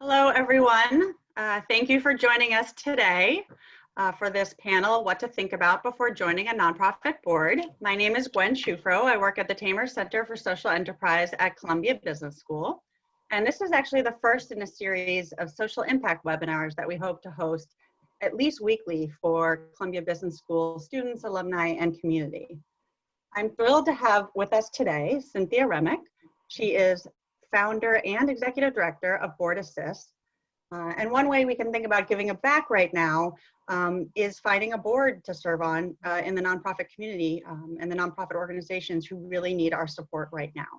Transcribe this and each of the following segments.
Hello, everyone. Thank you for joining us today for this panel, What to Think About Before Joining a Nonprofit Board. My name is Gwen Schufro. I work at the Tamer Center for Social Enterprise at Columbia Business School. And this is actually the first in a series of social impact webinars that we hope to host at least weekly for Columbia Business School students, alumni, and community. I'm thrilled to have with us today Cynthia Remec. She is founder and executive director of BoardAssist. And one way we can think about giving it back right now is finding a board to serve on in the nonprofit community and the nonprofit organizations who really need our support right now.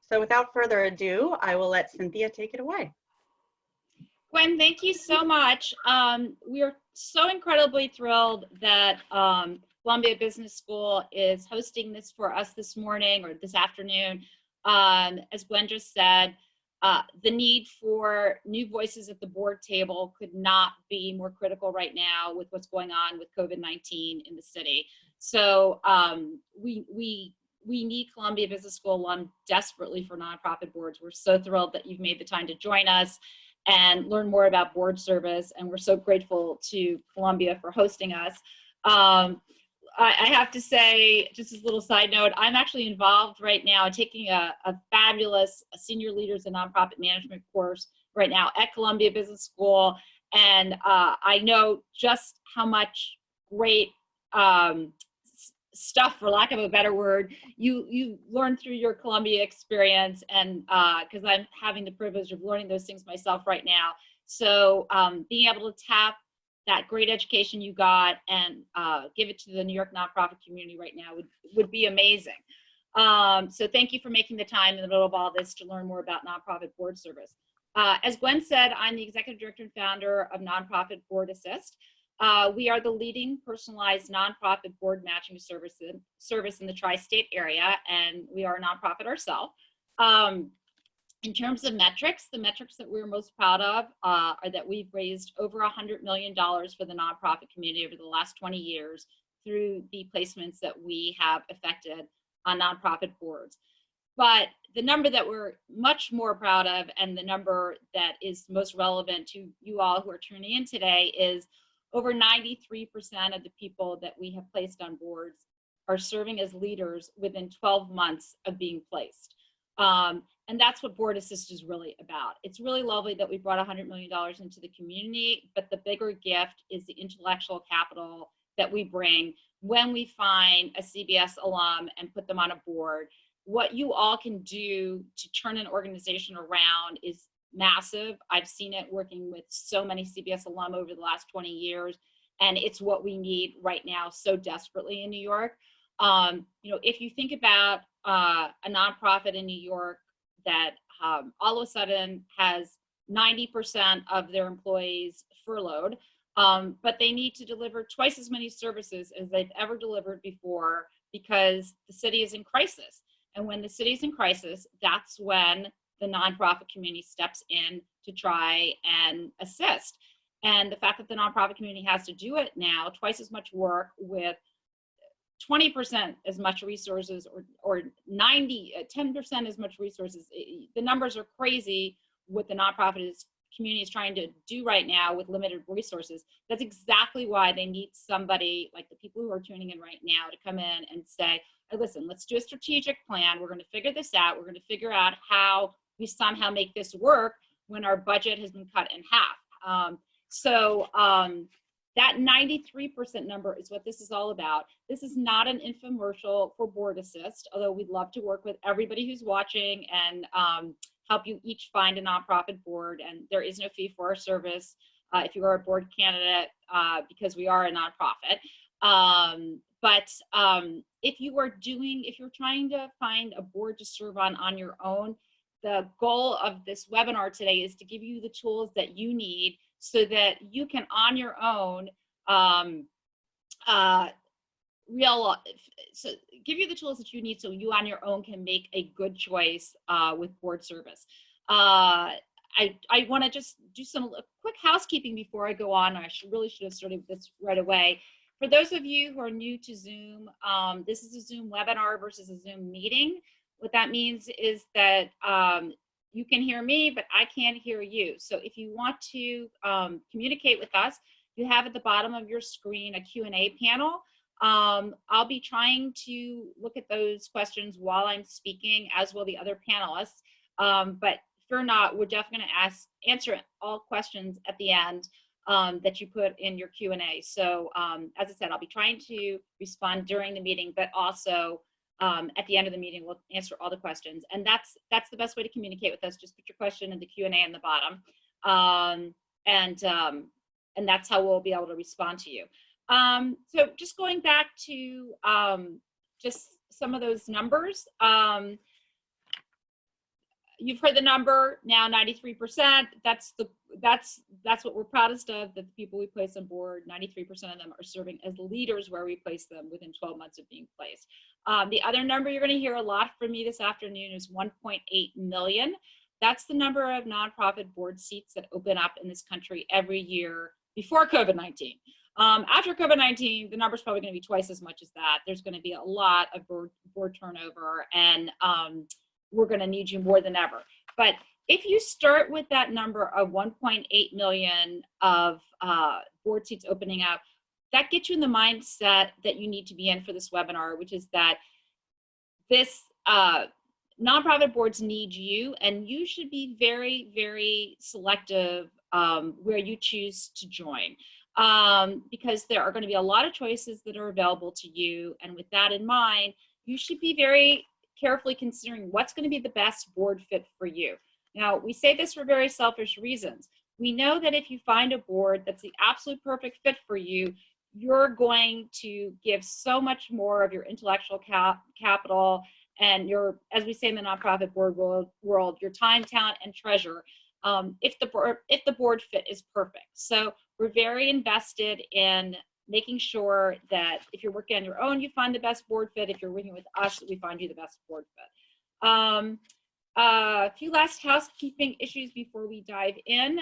So without further ado, I will let Cynthia take it away. Gwen, thank you so much. We are so incredibly thrilled that Columbia Business School is hosting this for us this morning or this afternoon. As Gwen just said, the need for new voices at the board table could not be more critical right now with what's going on with COVID-19 in the city. So we need Columbia Business School alum desperately for nonprofit boards. We're so thrilled that you've made the time to join us and learn more about board service. And we're so grateful to Columbia for hosting us. I have to say, just as a little side note, I'm actually involved right now taking a fabulous senior leaders in nonprofit management course right now at Columbia Business School. And I know just how much great stuff, for lack of a better word, you learn through your Columbia experience, and because I'm having the privilege of learning those things myself right now. So being able to tap that great education you got and give it to the New York nonprofit community right now would be amazing. So thank you for making the time in the middle of all this to learn more about nonprofit board service. As Gwen said, I'm the executive director and founder of nonprofit BoardAssist. We are the leading personalized nonprofit board matching service in the tri-state area, and we are a nonprofit ourselves. In terms of metrics, the metrics that we're most proud of are that we've raised over $100 million for the nonprofit community over the last 20 years through the placements that we have effected on nonprofit boards. But the number that we're much more proud of, and the number that is most relevant to you all who are tuning in today, is over 93% of the people that we have placed on boards are serving as leaders within 12 months of being placed. And that's what BoardAssist is really about. It's really lovely that we brought $100 million into the community, but the bigger gift is the intellectual capital that we bring when we find a CBS alum and put them on a board. What you all can do to turn an organization around is massive. I've seen it working with so many CBS alum over the last 20 years, and it's what we need right now so desperately in New York. If you think about a nonprofit in New York that all of a sudden has 90% of their employees furloughed, but they need to deliver twice as many services as they've ever delivered before because the city is in crisis. And when the city's in crisis, that's when the nonprofit community steps in to try and assist. And the fact that the nonprofit community has to do it now, twice as much work with 20% as much resources, or 10% as much resources. The numbers are crazy what the nonprofit community is trying to do right now with limited resources. That's exactly why they need somebody like the people who are tuning in right now to come in and say, hey, listen, let's do a strategic plan. We're going to figure this out. We're going to figure out how we somehow make this work when our budget has been cut in half. That 93% number is what this is all about. This is not an infomercial for BoardAssist, although we'd love to work with everybody who's watching and help you each find a nonprofit board. And there is no fee for our service if you are a board candidate because we are a nonprofit. If you're trying to find a board to serve on your own, the goal of this webinar today is to give you the tools that you need so that you can, on your own, give you the tools that you need so you on your own can make a good choice with board service. I want to just do some quick housekeeping before I go on. I really should have started this right away. For those of you who are new to Zoom, this is a Zoom webinar versus a Zoom meeting. What that means is that you can hear me, but I can't hear you. So if you want to communicate with us, you have at the bottom of your screen a Q&A panel. I'll be trying to look at those questions while I'm speaking, as will the other panelists. But fear not, we're definitely going to answer all questions at the end that you put in your Q&A. So as I said, I'll be trying to respond during the meeting, but also at the end of the meeting, we'll answer all the questions. And that's the best way to communicate with us. Just put your question in the Q&A in the bottom. And that's how we'll be able to respond to you. So just going back to just some of those numbers. You've heard the number now, 93%. That's what we're proudest of, that the people we place on board, 93% of them are serving as leaders where we place them within 12 months of being placed. The other number you're going to hear a lot from me this afternoon is 1.8 million. That's the number of nonprofit board seats that open up in this country every year before COVID-19. After COVID-19, the number's probably going to be twice as much as that. There's going to be a lot of board turnover, and we're going to need you more than ever. But if you start with that number of 1.8 million of board seats opening up, that gets you in the mindset that you need to be in for this webinar, which is that this nonprofit boards need you, and you should be very, very selective where you choose to join. Because there are going to be a lot of choices that are available to you. And with that in mind, you should be very carefully considering what's going to be the best board fit for you. Now, we say this for very selfish reasons. We know that if you find a board that's the absolute perfect fit for you, you're going to give so much more of your intellectual capital and your, as we say in the nonprofit board world, your time, talent, and treasure if the board fit is perfect. So we're very invested in making sure that if you're working on your own, you find the best board fit. If you're working with us, we find you the best board fit. A few last housekeeping issues before we dive in.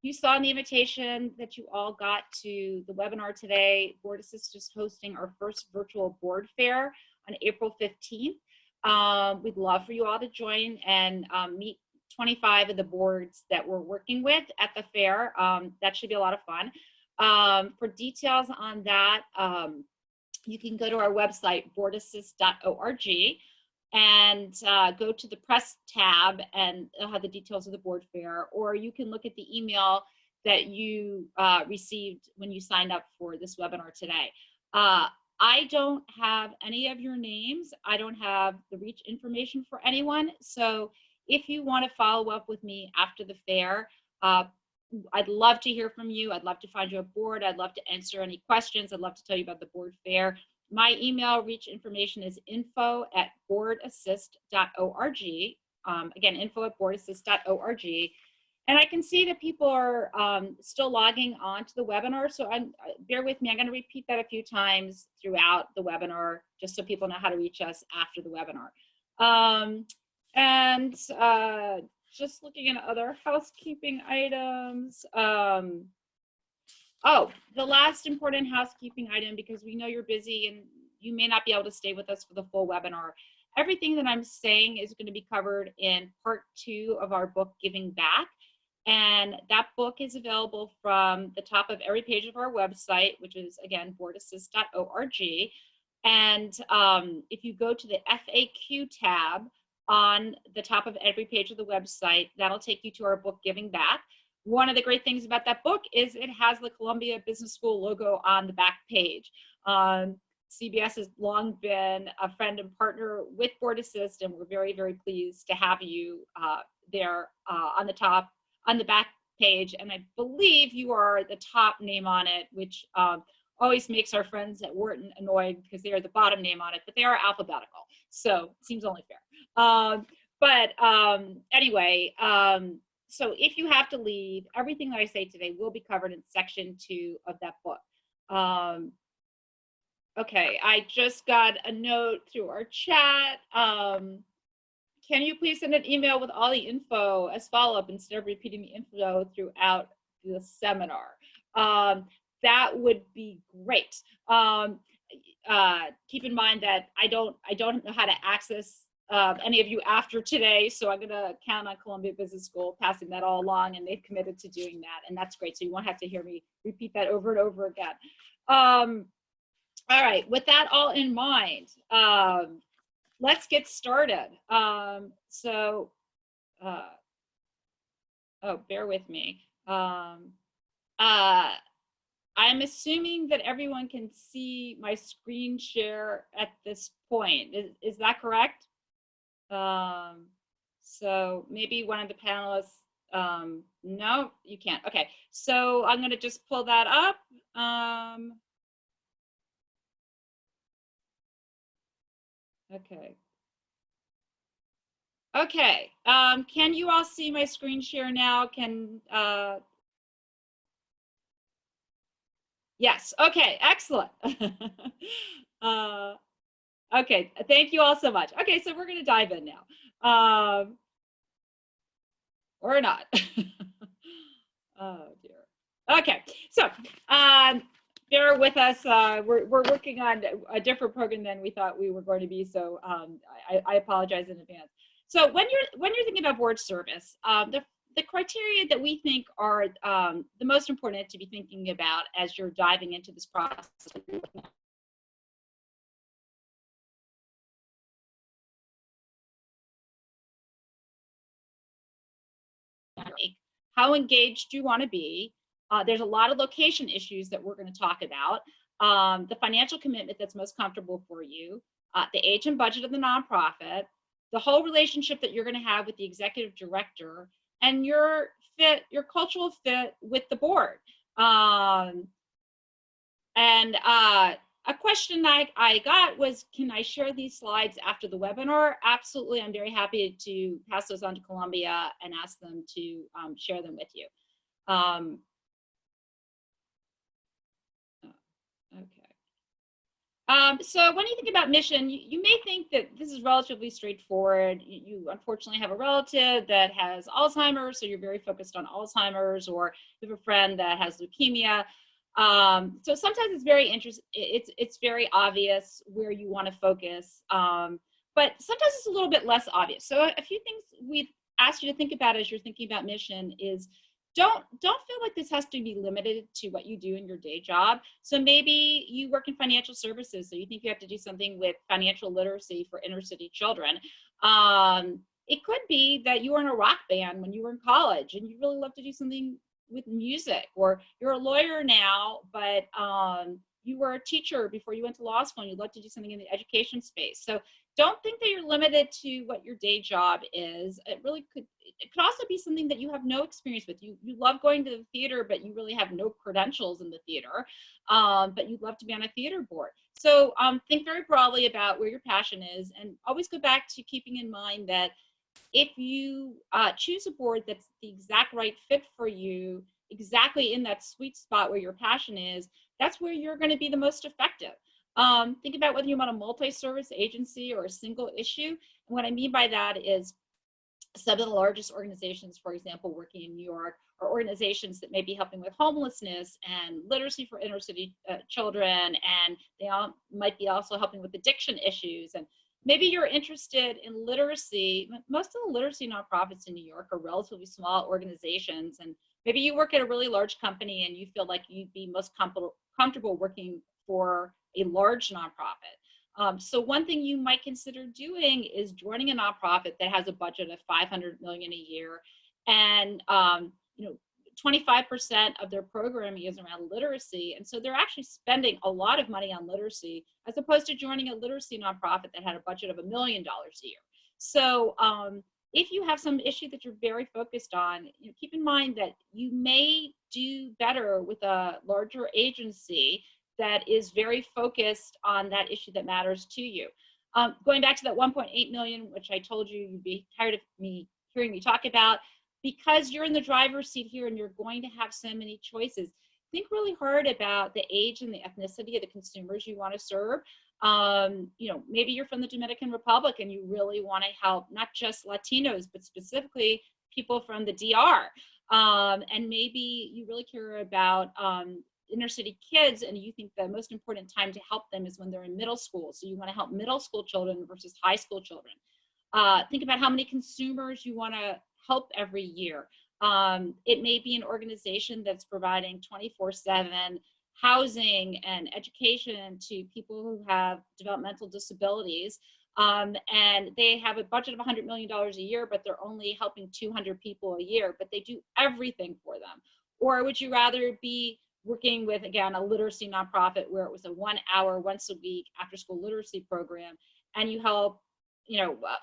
You saw in the invitation that you all got to the webinar today. BoardAssist is hosting our first virtual board fair on April 15th. We'd love for you all to join and meet 25 of the boards that we're working with at the fair. That should be a lot of fun. For details on that, you can go to our website, boardassist.org, and go to the press tab, and it'll have the details of the board fair, or you can look at the email that you received when you signed up for this webinar today. I don't have any of your names. I don't have the reach information for anyone. So if you want to follow up with me after the fair, I'd love to hear from you. I'd love to find you a board. I'd love to answer any questions. I'd love to tell you about the board fair. My email reach information is info@boardassist.org. Again, info@boardassist.org. And I can see that people are still logging on to the webinar. So bear with me. I'm going to repeat that a few times throughout the webinar, just so people know how to reach us after the webinar. Just looking at other housekeeping items. Oh, the last important housekeeping item, because we know you're busy and you may not be able to stay with us for the full webinar. Everything that I'm saying is going to be covered in part 2 of our book, Giving Back. And that book is available from the top of every page of our website, which is, again, boardassist.org. And if you go to the FAQ tab on the top of every page of the website, that'll take you to our book, Giving Back. One of the great things about that book is it has the Columbia Business School logo on the back page. CBS has long been a friend and partner with BoardAssist, and we're very, very pleased to have you there on the back page. And I believe you are the top name on it, which always makes our friends at Wharton annoyed because they are the bottom name on it, but they are alphabetical, so it seems only fair. Anyway, so if you have to leave, everything that I say today will be covered in section 2 of that book. Okay, I just got a note through our chat. Can you please send an email with all the info as follow-up instead of repeating the info throughout the seminar? That would be great. Keep in mind that I don't know how to access any of you after today, so I'm going to count on Columbia Business School passing that all along, and they've committed to doing that, and that's great. So you won't have to hear me repeat that over and over again. All right, with that all in mind, let's get started. Oh, bear with me. I'm assuming that everyone can see my screen share at this point. Is that correct? So maybe one of the panelists, no, you can't. Okay, so I'm gonna just pull that up. Okay. Okay, can you all see my screen share now? Yes, okay, excellent. Okay, thank you all so much. Okay, so we're gonna dive in now. Or not. Oh dear. Okay, so bear with us. We're working on a different program than we thought we were going to be, so I apologize in advance. So when you're thinking about board service, the criteria that we think are the most important to be thinking about as you're diving into this process. How engaged do you want to be? There's a lot of location issues that we're going to talk about. The financial commitment that's most comfortable for you, the age and budget of the nonprofit, the whole relationship that you're going to have with the executive director, and your cultural fit with the board. A question I got was, can I share these slides after the webinar? Absolutely, I'm very happy to pass those on to Columbia and ask them to share them with you. Okay. So when you think about mission, you may think that this is relatively straightforward. You unfortunately have a relative that has Alzheimer's, so you're very focused on Alzheimer's, or you have a friend that has leukemia. So sometimes it's very interesting. It's very obvious where you want to focus, but sometimes it's a little bit less obvious. So a few things we've asked you to think about as you're thinking about mission is, don't feel like this has to be limited to what you do in your day job. So maybe you work in financial services, so you think you have to do something with financial literacy for inner city children. It could be that you were in a rock band when you were in college and you really love to do something with music, or you're a lawyer now, but you were a teacher before you went to law school and you'd like to do something in the education space. So don't think that you're limited to what your day job is. It could also be something that you have no experience with. You love going to the theater, but you really have no credentials in the theater, but you'd love to be on a theater board. So think very broadly about where your passion is, and always go back to keeping in mind that if you choose a board that's the exact right fit for you, exactly in that sweet spot where your passion is, that's where you're going to be the most effective. Think about whether you want a multi-service agency or a single issue. And what I mean by that is, some of the largest organizations, for example, working in New York, are organizations that may be helping with homelessness and literacy for inner city children, and they all might be also helping with addiction issues. And maybe you're interested in literacy. Most of the literacy nonprofits in New York are relatively small organizations, and maybe you work at a really large company and you feel like you'd be most comfortable working for a large nonprofit. So one thing you might consider doing is joining a nonprofit that has a budget of $500 million a year, and 25% of their programming is around literacy, and so they're actually spending a lot of money on literacy, as opposed to joining a literacy nonprofit that had a budget of $1 million a year. So if you have some issue that you're very focused on, keep in mind that you may do better with a larger agency that is very focused on that issue that matters to you. Going back to that 1.8 million, which I told you you'd be tired of me hearing me talk about, because you're in the driver's seat here and you're going to have so many choices, think really hard about the age and the ethnicity of the consumers you want to serve. Maybe you're from the Dominican Republic and you really want to help not just Latinos, but specifically people from the DR. And maybe you really care about inner city kids, and you think the most important time to help them is when they're in middle school. So you want to help middle school children versus high school children. Think about how many consumers you want to help every year. It may be an organization that's providing 24/7 housing and education to people who have developmental disabilities. And they have a budget of $100 million a year, but they're only helping 200 people a year, but they do everything for them. Or would you rather be working with, again, a literacy nonprofit where it was a 1 hour, once a week after school literacy program, and you help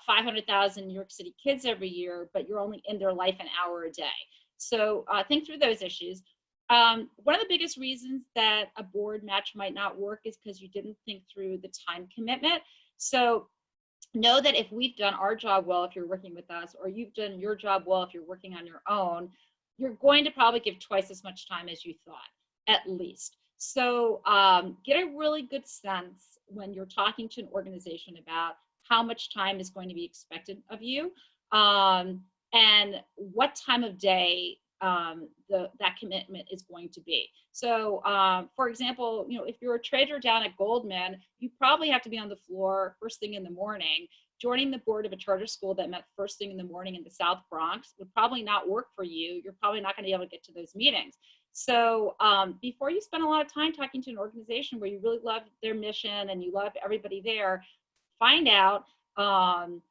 500,000 New York City kids every year, but you're only in their life an hour a day. So think through those issues. One of the biggest reasons that a board match might not work is because you didn't think through the time commitment. So know that if we've done our job well, if you're working with us, or you've done your job well, if you're working on your own, you're going to probably give twice as much time as you thought, at least. So get a really good sense when you're talking to an organization about how much time is going to be expected of you, and what time of day that commitment is going to be. So for example, if you're a trader down at Goldman, you probably have to be on the floor first thing in the morning. Joining the board of a charter school that met first thing in the morning in the South Bronx would probably not work for you. You're probably not going to be able to get to those meetings. So before you spend a lot of time talking to an organization where you really love their mission and you love everybody there, find out how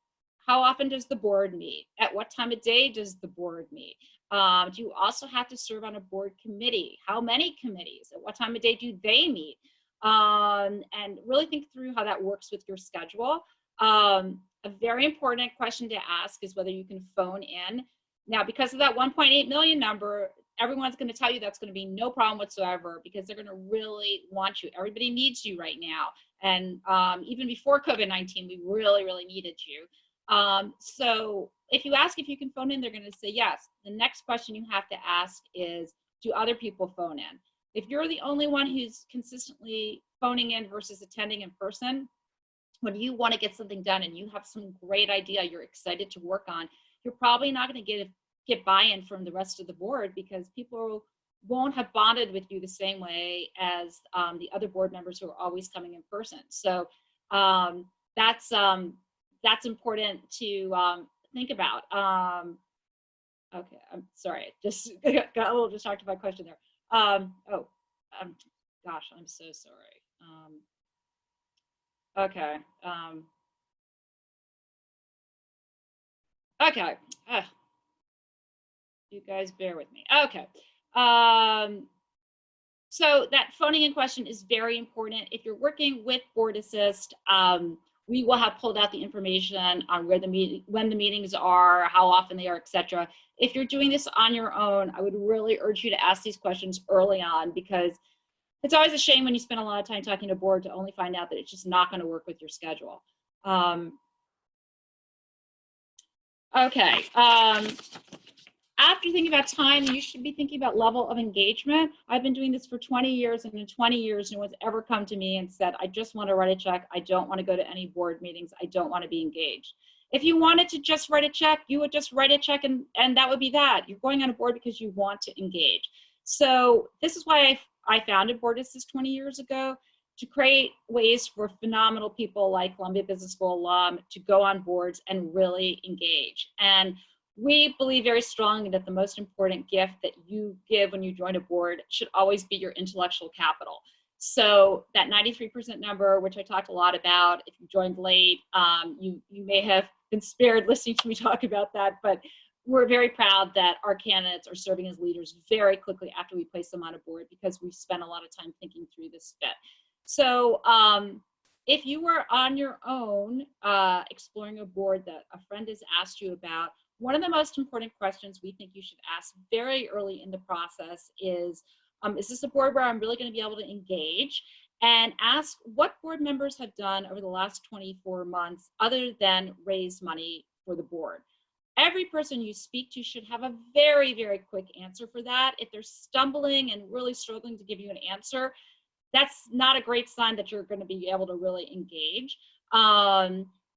often does the board meet? At what time of day does the board meet? Do you also have to serve on a board committee? How many committees? At what time of day do they meet? And really think through how that works with your schedule. A very important question to ask is whether you can phone in. Now, because of that 1.8 million number, everyone's going to tell you that's going to be no problem whatsoever, because they're going to really want you. Everybody needs you right now. And even before COVID-19, we really, really needed you. So if you ask if you can phone in, they're going to say yes. The next question you have to ask is, do other people phone in? If you're the only one who's consistently phoning in versus attending in person, when you want to get something done and you have some great idea you're excited to work on, you're probably not going to get buy-in from the rest of the board, because people won't have bonded with you the same way as the other board members who are always coming in person. So that's important to think about. Okay, I'm sorry, just got a little distracted by a question there. Gosh, I'm so sorry. Okay. Okay. You guys bear with me. Okay. So that phoning in question is very important. If you're working with BoardAssist, we will have pulled out the information on where when the meetings are, how often they are, etc. If you're doing this on your own, I would really urge you to ask these questions early on, because it's always a shame when you spend a lot of time talking to a board to only find out that it's just not going to work with your schedule. Okay. After thinking about time, you should be thinking about level of engagement. I've been doing this for 20 years, and in 20 years, no one's ever come to me and said, I just want to write a check. I don't want to go to any board meetings. I don't want to be engaged. If you wanted to just write a check, you would just write a check, and that would be that. You're going on a board because you want to engage. So this is why I founded BoardAssist 20 years ago, to create ways for phenomenal people like Columbia Business School alum to go on boards and really engage. And we believe very strongly that the most important gift that you give when you join a board should always be your intellectual capital. So that 93% number, which I talked a lot about, if you joined late, you may have been spared listening to me talk about that, but we're very proud that our candidates are serving as leaders very quickly after we place them on a board, because we've spent a lot of time thinking through this fit. So if you were on your own exploring a board that a friend has asked you about, one of the most important questions we think you should ask very early in the process is this a board where I'm really going to be able to engage? And ask what board members have done over the last 24 months other than raise money for the board. Every person you speak to should have a very, very quick answer for that. If they're stumbling and really struggling to give you an answer, that's not a great sign that you're going to be able to really engage.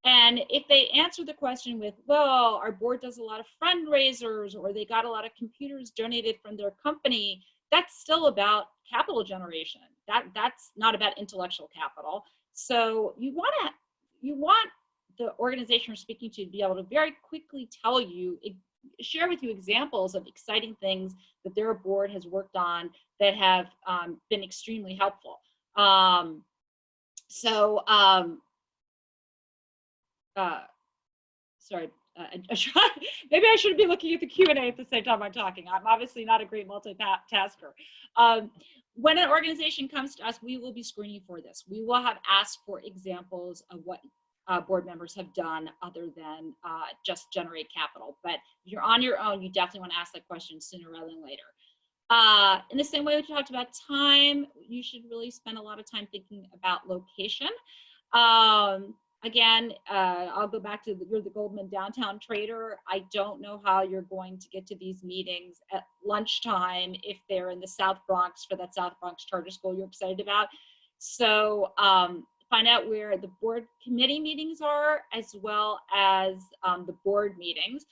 And if they answer the question with, well, our board does a lot of fundraisers, or they got a lot of computers donated from their company, that's still about capital generation. That's not about intellectual capital. So you want the organization you're speaking to be able to very quickly tell you, share with you examples of exciting things that their board has worked on that have been extremely helpful. Sorry, maybe I shouldn't be looking at the Q&A at the same time I'm talking. I'm obviously not a great multitasker. When an organization comes to us, we will be screening for this. We will have asked for examples of what board members have done other than just generate capital. But if you're on your own, you definitely want to ask that question sooner rather than later. In the same way we talked about time, you should really spend a lot of time thinking about location. Again, I'll go back to you're the Goldman downtown trader. I don't know how you're going to get to these meetings at lunchtime if they're in the South Bronx for that South Bronx charter school you're excited about. So find out where the board committee meetings are, as well as the board meetings.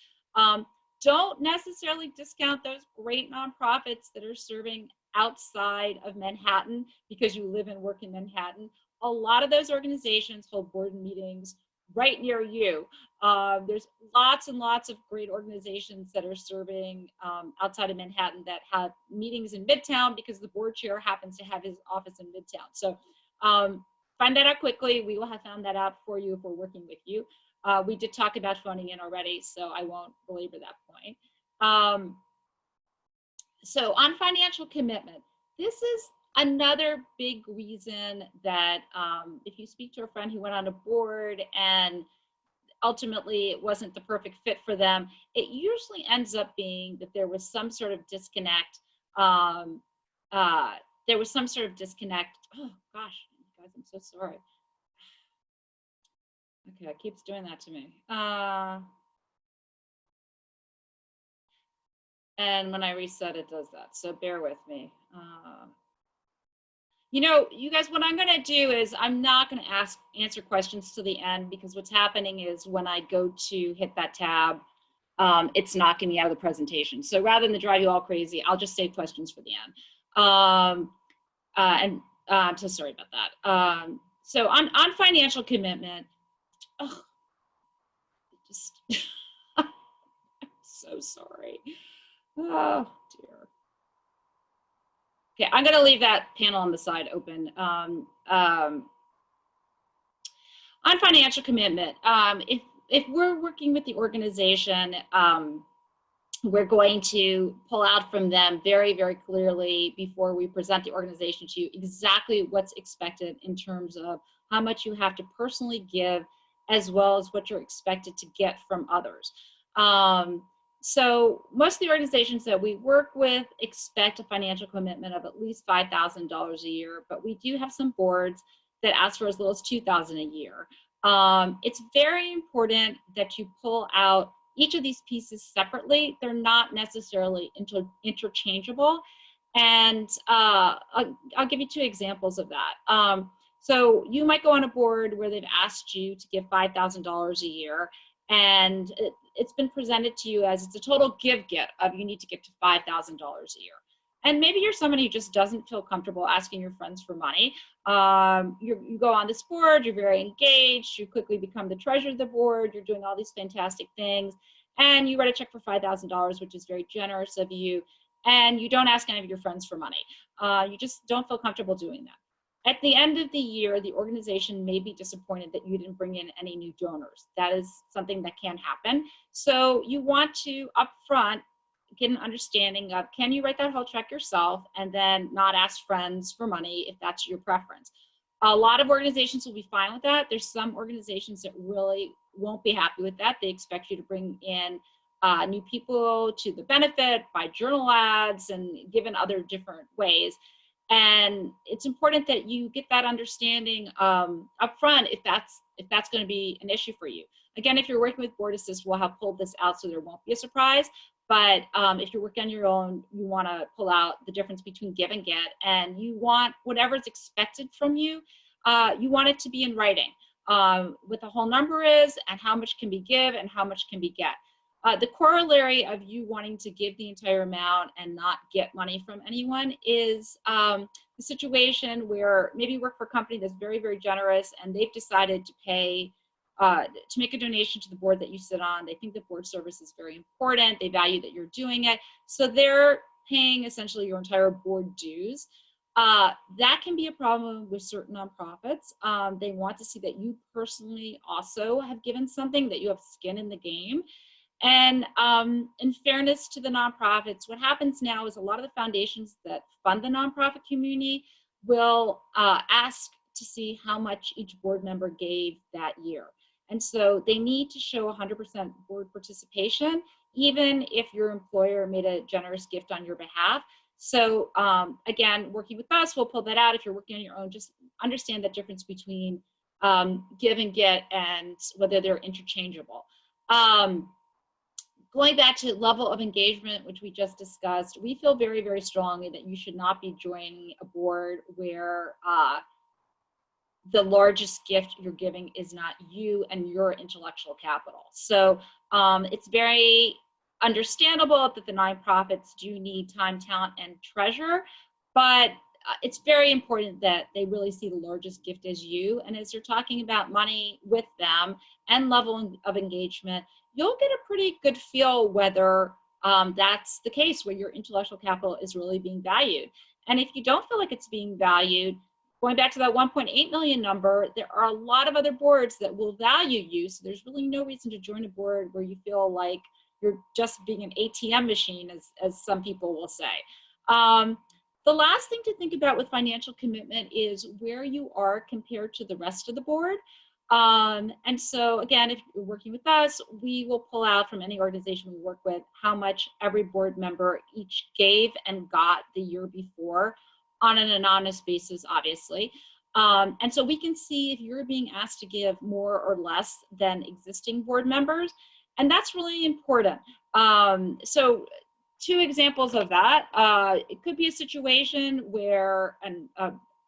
Don't necessarily discount those great nonprofits that are serving outside of Manhattan because you live and work in Manhattan. A lot of those organizations hold board meetings right near you. There's lots and lots of great organizations that are serving outside of Manhattan that have meetings in Midtown because the board chair happens to have his office in Midtown. So find that out quickly. We will have found that out for you if we're working with you. We did talk about phoning in already, so I won't belabor that point. So on financial commitment, this is another big reason that if you speak to a friend who went on a board and ultimately it wasn't the perfect fit for them, it usually ends up being that there was some sort of disconnect. Oh gosh, guys, I'm so sorry. Okay, it keeps doing that to me. And when I reset, it does that. So bear with me. You know, you guys, what I'm going to do is I'm not going to answer questions to the end, because what's happening is when I go to hit that tab, it's knocking me out of the presentation. So rather than drive you all crazy, I'll just save questions for the end. I'm so sorry about that. So on financial commitment, oh, just I'm so sorry. Oh dear. Okay, I'm going to leave that panel on the side open. On financial commitment, if we're working with the organization, we're going to pull out from them very, very clearly before we present the organization to you exactly what's expected in terms of how much you have to personally give, as well as what you're expected to get from others. So most of the organizations that we work with expect a financial commitment of at least $5,000 a year, but we do have some boards that ask for as little as $2,000 a year. It's very important that you pull out each of these pieces separately. They're not necessarily interchangeable. And I'll give you two examples of that. So you might go on a board where they've asked you to give $5,000 a year, and it's been presented to you as it's a total give-get of you need to get to $5,000 a year. And maybe you're somebody who just doesn't feel comfortable asking your friends for money. You go on this board, you're very engaged, you quickly become the treasurer of the board, you're doing all these fantastic things, and you write a check for $5,000, which is very generous of you, and you don't ask any of your friends for money. You just don't feel comfortable doing that. At the end of the year, the organization may be disappointed that you didn't bring in any new donors. That is something that can happen. So you want to upfront get an understanding of, can you write that whole check yourself and then not ask friends for money if that's your preference. A lot of organizations will be fine with that. There's some organizations that really won't be happy with that. They expect you to bring in new people to the benefit by journal ads and given other different ways. And it's important that you get that understanding up front if that's going to be an issue for you. Again, if you're working with BoardAssist, we'll have pulled this out so there won't be a surprise. But if you're working on your own, you want to pull out the difference between give and get, and you want whatever's expected from you, you want it to be in writing. What the whole number is and how much can be give and how much can be get. The corollary of you wanting to give the entire amount and not get money from anyone is the situation where maybe you work for a company that's very, very generous and they've decided to pay to make a donation to the board that you sit on. They think the board service is very important. They value that you're doing it. So they're paying essentially your entire board dues. That can be a problem with certain nonprofits. They want to see that you personally also have given something, that you have skin in the game. And in fairness to the nonprofits, what happens now is a lot of the foundations that fund the nonprofit community will ask to see how much each board member gave that year. And so they need to show 100% board participation, even if your employer made a generous gift on your behalf. So again, working with us, we'll pull that out. If you're working on your own, just understand the difference between give and get and whether they're interchangeable. Going back to level of engagement, which we just discussed, we feel very, very strongly that you should not be joining a board where the largest gift you're giving is not you and your intellectual capital. So it's very understandable that the nonprofits do need time, talent, and treasure, but it's very important that they really see the largest gift as you. And as you're talking about money with them and level of engagement, you'll get a pretty good feel whether that's the case, where your intellectual capital is really being valued. And if you don't feel like it's being valued, going back to that 1.8 million number, there are a lot of other boards that will value you. So there's really no reason to join a board where you feel like you're just being an ATM machine, as some people will say. The last thing to think about with financial commitment is where you are compared to the rest of the board. And so again, if you're working with us, we will pull out from any organization we work with how much every board member each gave and got the year before, on an anonymous basis, obviously. And so we can see if you're being asked to give more or less than existing board members. And that's really important. So 2 examples of that. It could be a situation where, and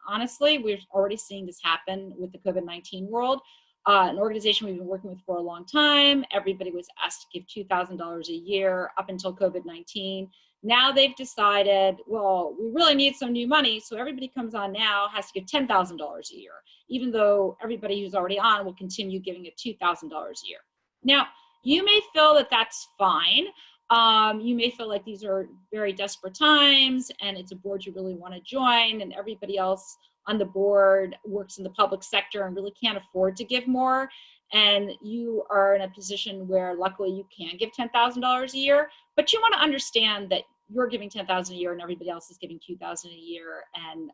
honestly, we're already seeing this happen with the COVID-19 world. An organization we've been working with for a long time, everybody was asked to give $2,000 a year up until COVID-19. Now they've decided, well, we really need some new money, so everybody comes on now has to give $10,000 a year, even though everybody who's already on will continue giving it $2,000 a year. Now, you may feel that that's fine. You may feel like these are very desperate times and it's a board you really want to join, and everybody else on the board works in the public sector and really can't afford to give more. And you are in a position where luckily you can give $10,000 a year, but you want to understand that you're giving $10,000 a year and everybody else is giving $2,000 a year, and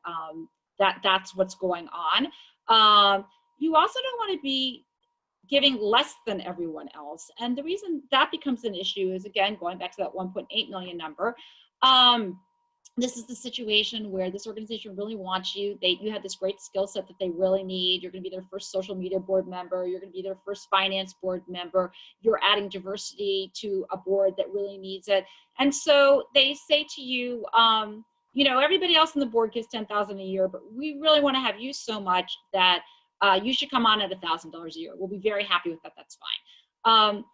that's what's going on. You also don't want to be giving less than everyone else. And the reason that becomes an issue is, again, going back to that 1.8 million number. This is the situation where this organization really wants you. You have this great skill set that they really need. You're going to be their first social media board member. You're going to be their first finance board member. You're adding diversity to a board that really needs it. And so they say to you, you know, everybody else on the board gives $10,000 a year, but we really want to have you so much that you should come on at $1,000 a year. We'll be very happy with that. That's fine.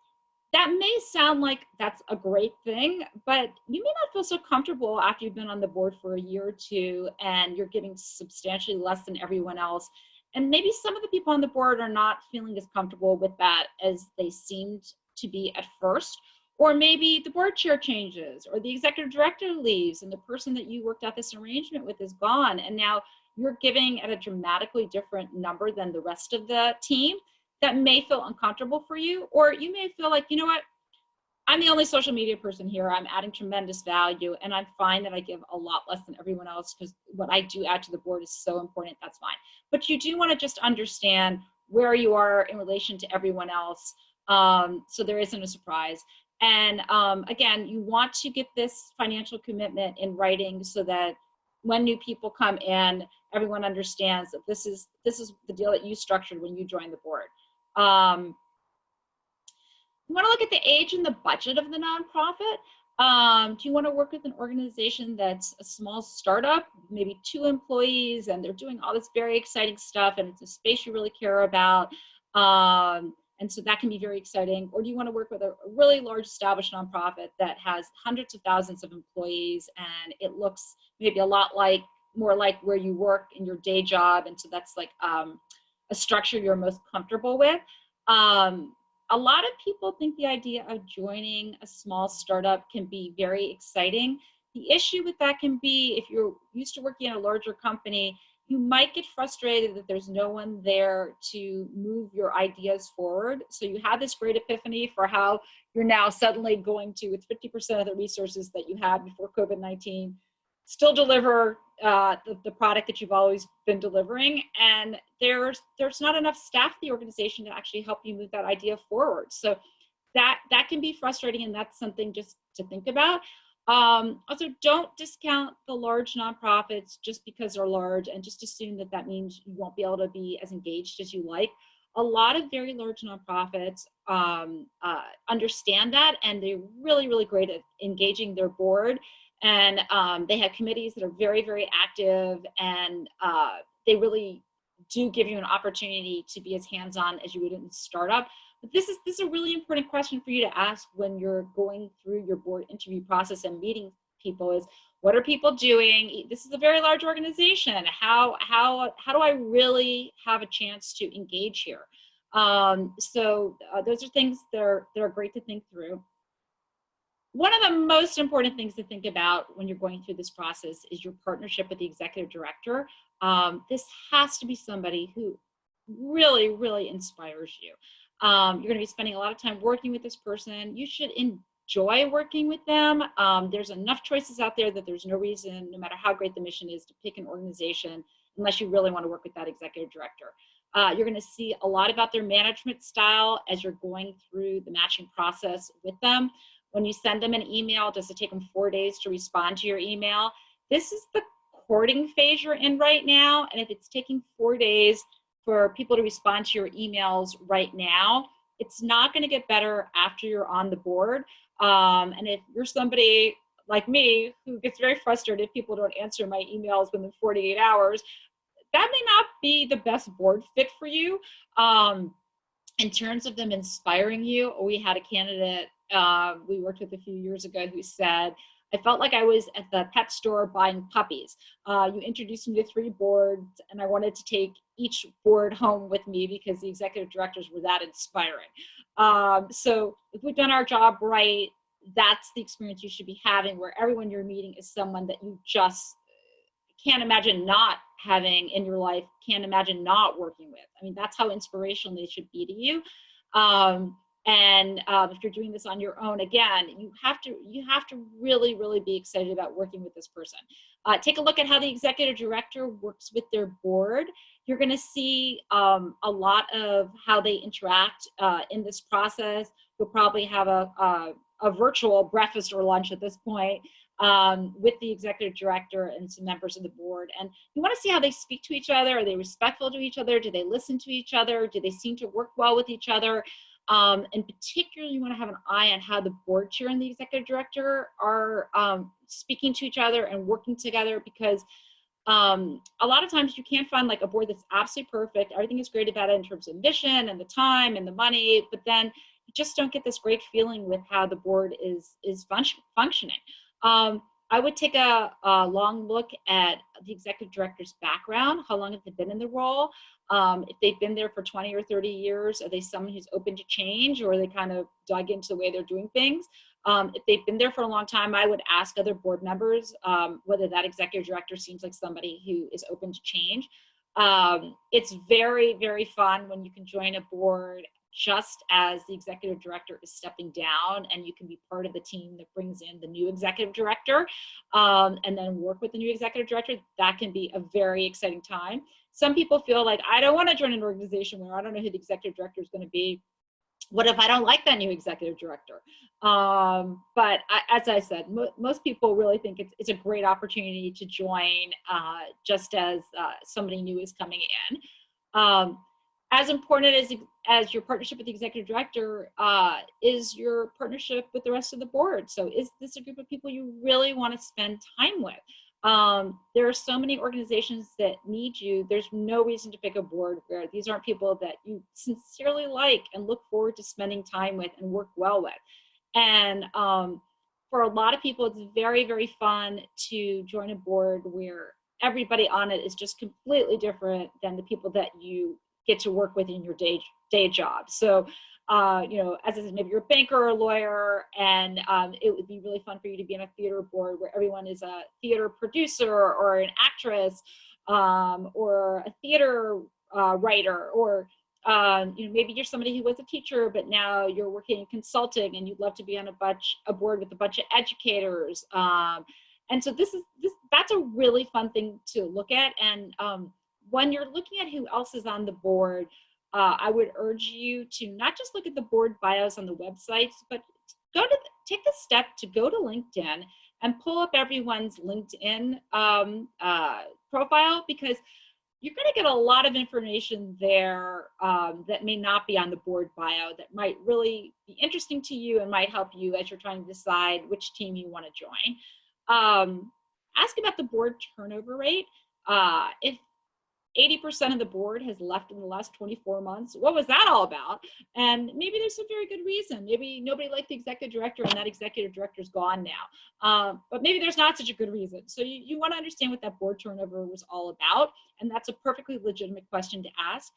That may sound like that's a great thing, but you may not feel so comfortable after you've been on the board for a year or two and you're giving substantially less than everyone else. And maybe some of the people on the board are not feeling as comfortable with that as they seemed to be at first. Or maybe the board chair changes, or the executive director leaves and the person that you worked out this arrangement with is gone. And now you're giving at a dramatically different number than the rest of the team. That may feel uncomfortable for you, or you may feel like, you know what, I'm the only social media person here. I'm adding tremendous value, and I'm fine that I give a lot less than everyone else because what I do add to the board is so important. That's fine. But you do want to just understand where you are in relation to everyone else, so there isn't a surprise. And again, you want to get this financial commitment in writing so that when new people come in, everyone understands that this is the deal that you structured when you joined the board. You want to look at the age and the budget of the nonprofit. Do you want to work with an organization that's a small startup, maybe 2 employees, and they're doing all this very exciting stuff, and it's a space you really care about? And so that can be very exciting. Or do you want to work with a really large established nonprofit that has hundreds of thousands of employees, and it looks maybe a lot more like where you work in your day job, and so that's like a structure you're most comfortable with? A lot of people think the idea of joining a small startup can be very exciting. The issue with that can be if you're used to working in a larger company, you might get frustrated that there's no one there to move your ideas forward. So you have this great epiphany for how you're now suddenly going to, with 50% of the resources that you had before COVID-19, still deliver the product that you've always been delivering. And there's not enough staff in the organization to actually help you move that idea forward. So that can be frustrating, and that's something just to think about. Also, don't discount the large nonprofits just because they're large and just assume that that means you won't be able to be as engaged as you like. A lot of very large nonprofits understand that, and they're really, really great at engaging their board. And they have committees that are very, very active, and they really do give you an opportunity to be as hands-on as you would in a startup. But this is a really important question for you to ask when you're going through your board interview process and meeting people is, what are people doing? This is a very large organization. How do I really have a chance to engage here? So those are things that are great to think through. One of the most important things to think about when you're going through this process is your partnership with the executive director. This has to be somebody who really, really inspires you. You're going to be spending a lot of time working with this person. You should enjoy working with them. There's enough choices out there that there's no reason, no matter how great the mission is, to pick an organization unless you really want to work with that executive director. You're going to see a lot about their management style as you're going through the matching process with them. When you send them an email, does it take them 4 days to respond to your email? This is the courting phase you're in right now. And if it's taking 4 days for people to respond to your emails right now, it's not going to get better after you're on the board. And if you're somebody like me who gets very frustrated if people don't answer my emails within 48 hours, that may not be the best board fit for you. In terms of them inspiring you, we had a candidate we worked with a few years ago who said, I felt like I was at the pet store buying puppies. You introduced me to 3 boards, and I wanted to take each board home with me because the executive directors were that inspiring. So if we've done our job right, that's the experience you should be having, where everyone you're meeting is someone that you just can't imagine not having in your life, can't imagine not working with. I mean, that's how inspirational they should be to you. If you're doing this on your own, again, you have to really, really be excited about working with this person. Take a look at how the executive director works with their board. You're going to see a lot of how they interact in this process. You'll probably have a virtual breakfast or lunch at this point with the executive director and some members of the board. And you want to see how they speak to each other. Are they respectful to each other? Do they listen to each other? Do they seem to work well with each other? And particularly, you want to have an eye on how the board chair and the executive director are speaking to each other and working together, because a lot of times you can't find like a board that's absolutely perfect. Everything is great about it in terms of mission and the time and the money, but then you just don't get this great feeling with how the board is functioning. I would take a long look at the executive director's background. How long have they been in the role? If they've been there for 20 or 30 years, are they someone who's open to change, or are they kind of dug into the way they're doing things? If they've been there for a long time, I would ask other board members whether that executive director seems like somebody who is open to change. It's very, very fun when you can join a board just as the executive director is stepping down, and you can be part of the team that brings in the new executive director and then work with the new executive director. That can be a very exciting time. Some people feel like, I don't want to join an organization where I don't know who the executive director is going to be. What if I don't like that new executive director? But as I said, most people really think it's a great opportunity to join just as somebody new is coming in. As important as your partnership with the executive director is your partnership with the rest of the board. So is this a group of people you really want to spend time with? There are so many organizations that need you. There's no reason to pick a board where these aren't people that you sincerely like and look forward to spending time with and work well with. And for a lot of people, it's very, very fun to join a board where everybody on it is just completely different than the people that you get to work with in your day job. So, you know, as I said, maybe you're a banker or a lawyer, and it would be really fun for you to be on a theater board where everyone is a theater producer or an actress, or a theater writer, or you know, maybe you're somebody who was a teacher, but now you're working in consulting and you'd love to be on a board with a bunch of educators. And so that's a really fun thing to look at. And when you're looking at who else is on the board, I would urge you to not just look at the board bios on the websites, but take the step to go to LinkedIn and pull up everyone's LinkedIn profile, because you're going to get a lot of information there that may not be on the board bio, that might really be interesting to you and might help you as you're trying to decide which team you want to join. Ask about the board turnover rate. If 80% of the board has left in the last 24 months, what was that all about? And maybe there's some very good reason. Maybe nobody liked the executive director and that executive director's gone now. But maybe there's not such a good reason. So you want to understand what that board turnover was all about. And that's a perfectly legitimate question to ask.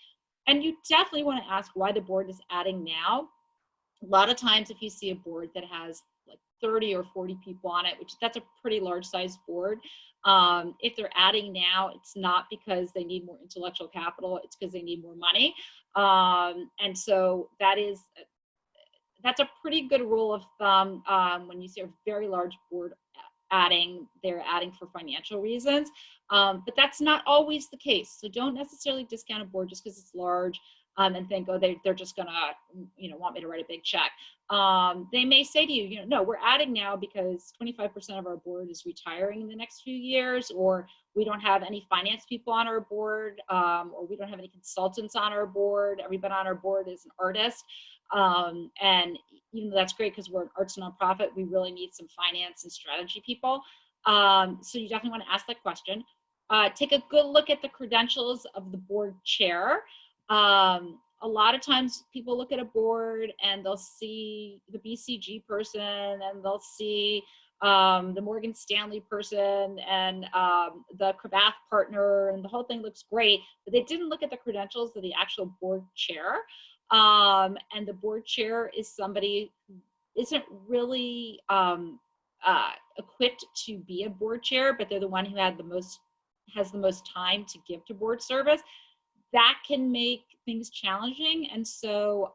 And you definitely want to ask why the board is adding now. A lot of times if you see a board that has like 30 or 40 people on it, that's a pretty large sized board. If they're adding now, it's not because they need more intellectual capital, it's because they need more money. And so that's a pretty good rule of thumb. When you see a very large board adding, they're adding for financial reasons. But that's not always the case. So don't necessarily discount a board just because it's large. And think, oh, they're just gonna, you know, want me to write a big check. They may say to you, you know, no, we're adding now because 25% of our board is retiring in the next few years, or we don't have any finance people on our board, or we don't have any consultants on our board. Everybody on our board is an artist. And even though that's great because we're an arts nonprofit, we really need some finance and strategy people. So you definitely want to ask that question. Take a good look at the credentials of the board chair. A lot of times people look at a board and they'll see the BCG person and they'll see the Morgan Stanley person and the Cravath partner, and the whole thing looks great, but they didn't look at the credentials of the actual board chair. And the board chair is somebody who isn't really equipped to be a board chair, but they're the one who has the most time to give to board service. That can make things challenging. And so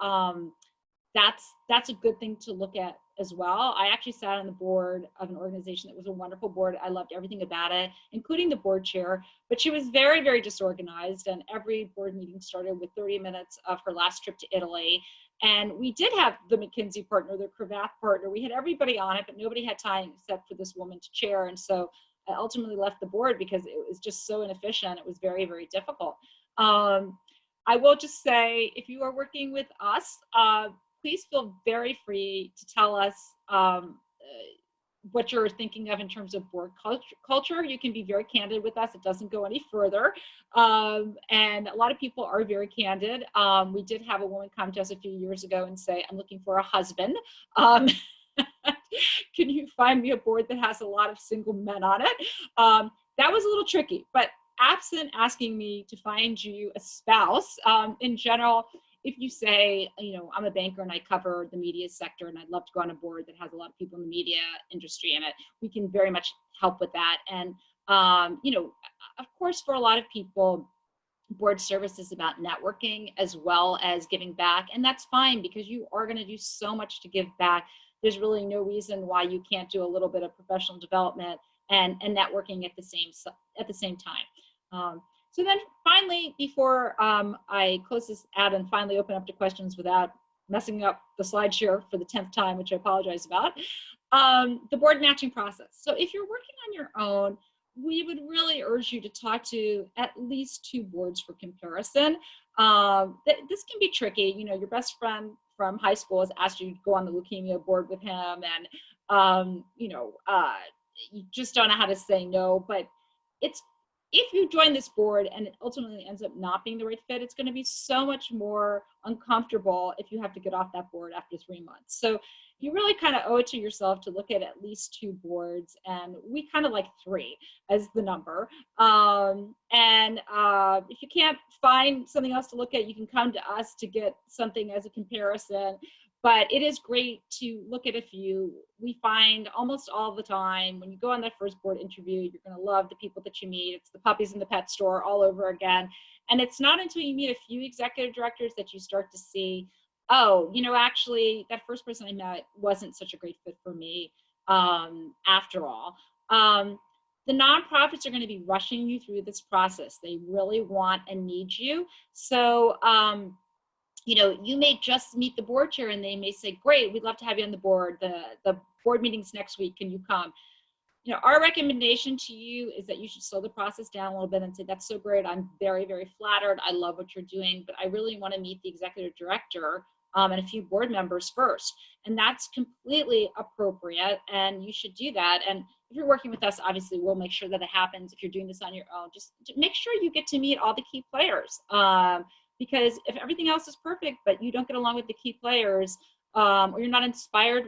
that's a good thing to look at as well. I actually sat on the board of an organization that was a wonderful board. I loved everything about it, including the board chair, but she was very, very disorganized. And every board meeting started with 30 minutes of her last trip to Italy. And we did have the McKinsey partner, the Cravath partner. We had everybody on it, but nobody had time except for this woman to chair. And so I ultimately left the board because it was just so inefficient. It was very, very difficult. I will just say, if you are working with us, please feel very free to tell us what you're thinking of in terms of board culture. You can be very candid with us. It doesn't go any further. And a lot of people are very candid. We did have a woman come to us a few years ago and say, I'm looking for a husband. Can you find me a board that has a lot of single men on it? That was a little tricky, but absent asking me to find you a spouse, in general, if you say, you know, I'm a banker and I cover the media sector and I'd love to go on a board that has a lot of people in the media industry in it, we can very much help with that. And, you know, of course, for a lot of people, board service is about networking as well as giving back. And that's fine because you are going to do so much to give back. There's really no reason why you can't do a little bit of professional development and networking at the same time. So then finally, before I close this out and finally open up to questions without messing up the slideshare for the 10th time, which I apologize about, the board matching process. So if you're working on your own, we would really urge you to talk to at least 2 boards for comparison. This can be tricky. You know, your best friend from high school has asked you to go on the leukemia board with him, and you know, you just don't know how to say no, but it's if you join this board and it ultimately ends up not being the right fit, it's going to be so much more uncomfortable if you have to get off that board after 3 months. So you really kind of owe it to yourself to look at least 2 boards, and we kind of like 3 as the number. If you can't find something else to look at, you can come to us to get something as a comparison. But it is great to look at a few. We find almost all the time when you go on that first board interview, you're going to love the people that you meet. It's the puppies in the pet store all over again. And it's not until you meet a few executive directors that you start to see, oh, you know, actually, that first person I met wasn't such a great fit for me after all. The nonprofits are going to be rushing you through this process. They really want and need you. So, you know, you may just meet the board chair and they may say, great, we'd love to have you on the board. The board meeting's next week, can you come? You know, our recommendation to you is that you should slow the process down a little bit and say, that's so great, I'm very, very flattered, I love what you're doing, but I really want to meet the executive director and a few board members first. And that's completely appropriate, and you should do that. And if you're working with us, obviously we'll make sure that it happens. If you're doing this on your own, just make sure you get to meet all the key players. Because if everything else is perfect, but you don't get along with the key players, or you're not inspired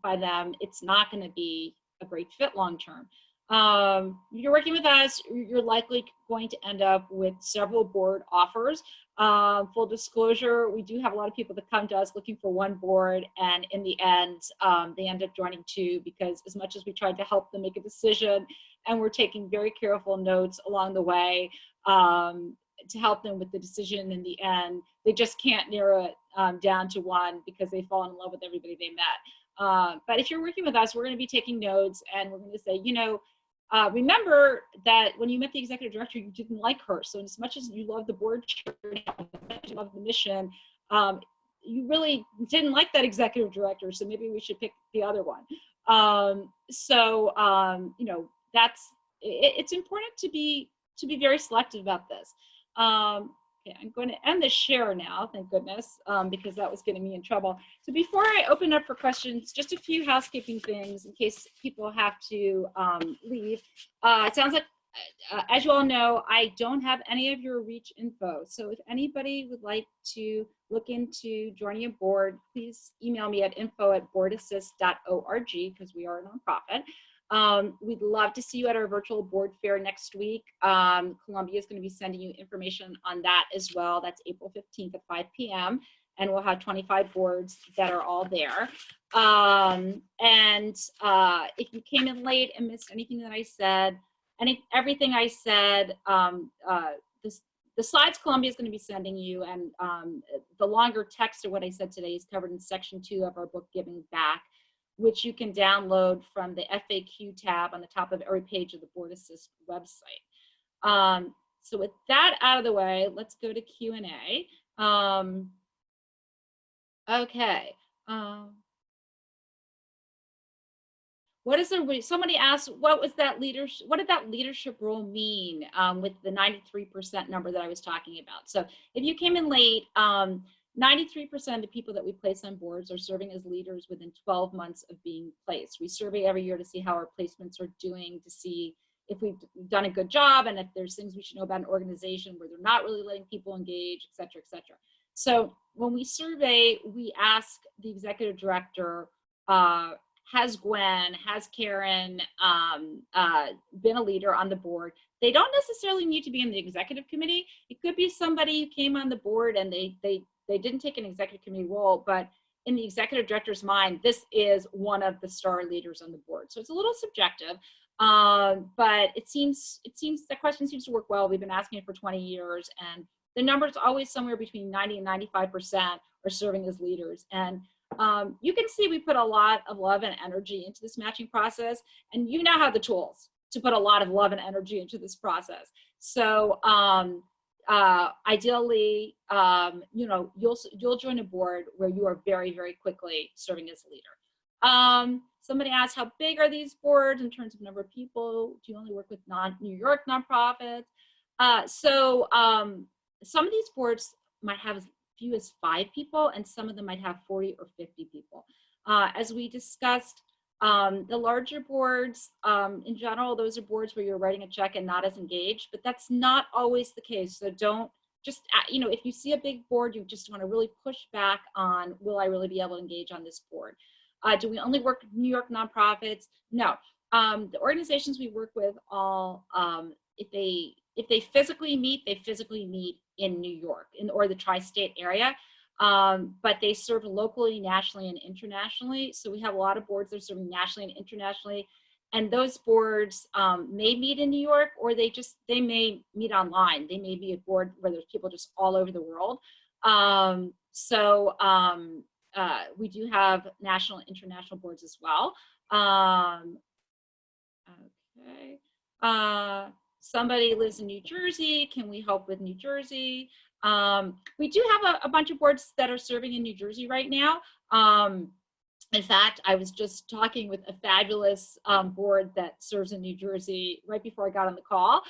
by them, it's not going to be a great fit long term. If you're working with us, you're likely going to end up with several board offers. Full disclosure, we do have a lot of people that come to us looking for one board, and in the end, they end up joining 2, because as much as we tried to help them make a decision, and we're taking very careful notes along the way, to help them with the decision in the end, they just can't narrow it down to one because they've fallen in love with everybody they met. But if you're working with us, we're going to be taking notes, and we're going to say, you know, remember that when you met the executive director, you didn't like her. So as much as you love the board chair, you love the mission, you really didn't like that executive director. So maybe we should pick the other one. You know, it's important to be very selective about this. Okay, I'm going to end the share now, thank goodness, because that was getting me in trouble. So before I open up for questions, just a few housekeeping things in case people have to leave. It sounds like, as you all know, I don't have any of your reach info. So if anybody would like to look into joining a board, please email me at info@boardassist.org, because we are a nonprofit. We'd love to see you at our virtual board fair next week. Columbia is going to be sending you information on that as well. That's April 15th at 5 p.m. And we'll have 25 boards that are all there. If you came in late and missed anything that I said, everything I said, the slides Columbia is going to be sending you, and the longer text of what I said today is covered in section 2 of our book, Giving Back, which you can download from the FAQ tab on the top of every page of the BoardAssist website. So with that out of the way, let's go to Q&A. Okay. Somebody asked, what did that leadership role mean with the 93% number that I was talking about? So if you came in late, 93% of the people that we place on boards are serving as leaders within 12 months of being placed. We survey every year to see how our placements are doing, to see if we've done a good job, and if there's things we should know about an organization where they're not really letting people engage, et cetera, et cetera. So when we survey, we ask the executive director, has Gwen, has Karen been a leader on the board? They don't necessarily need to be in the executive committee. It could be somebody who came on the board and they didn't take an executive committee role, but in the executive director's mind, this is one of the star leaders on the board. So it's a little subjective, but it seems that question seems to work well. We've been asking it for 20 years, and the number is always somewhere between 90 and 95% are serving as leaders. And you can see we put a lot of love and energy into this matching process, and you now have the tools to put a lot of love and energy into this process. So ideally, you know, you'll join a board where you are very, very quickly serving as a leader. Somebody asked, how big are these boards in terms of number of people? Do you only work with New York nonprofits? Some of these boards might have as few as 5 people, and some of them might have 40 or 50 people. As we discussed, The larger boards, in general, those are boards where you're writing a check and not as engaged, but that's not always the case. So don't just, you know, if you see a big board, you just want to really push back on, will I really be able to engage on this board? Do we only work with New York nonprofits? No. The organizations we work with all, if they physically meet, they physically meet in New York or the tri-state area. But they serve locally, nationally, and internationally. So we have a lot of boards that are serving nationally and internationally. And those boards may meet in New York, or they may meet online. They may be a board where there's people just all over the world. We do have national and international boards as well. Okay. Somebody lives in New Jersey. Can we help with New Jersey? We do have a bunch of boards that are serving in New Jersey right now. In fact, I was just talking with a fabulous board that serves in New Jersey right before I got on the call.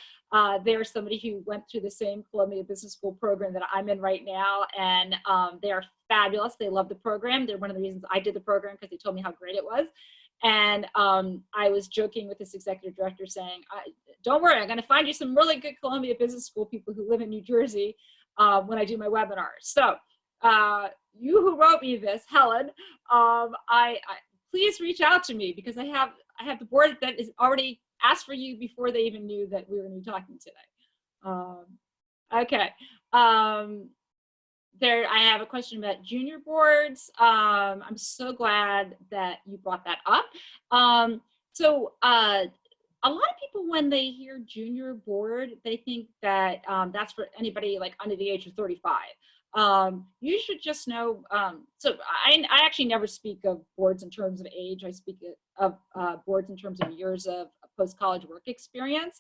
They're somebody who went through the same Columbia Business School program that I'm in right now, and they are fabulous. They love the program. They're one of the reasons I did the program, because they told me how great it was. And I was joking with this executive director saying, don't worry, I'm going to find you some really good Columbia Business School people who live in New Jersey when I do my webinars. So you who wrote me this, Helen, please reach out to me, because I have the board that is already asked for you before they even knew that we were going to be talking today. Okay. I have a question about junior boards. I'm so glad that you brought that up. A lot of people, when they hear junior board, they think that that's for anybody like under the age of 35. You should just know, so I actually never speak of boards in terms of age. I speak of boards in terms of years of post-college work experience.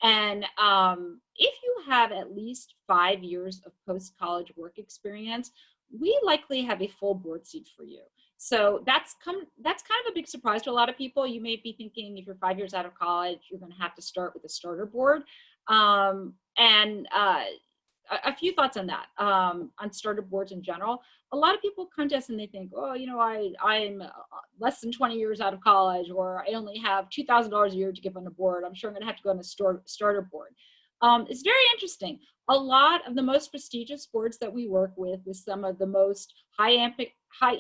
And if you have at least 5 years of post-college work experience, we likely have a full board seat for you. So that's kind of a big surprise to a lot of people. You may be thinking, if you're 5 years out of college, you're going to have to start with a starter board. A few thoughts on that, on starter boards in general. A lot of people come to us and they think, oh, you know, I'm less than 20 years out of college, or I only have $2,000 a year to give on a board. I'm sure I'm going to have to go on a starter board. It's very interesting. A lot of the most prestigious boards that we work with some of the most high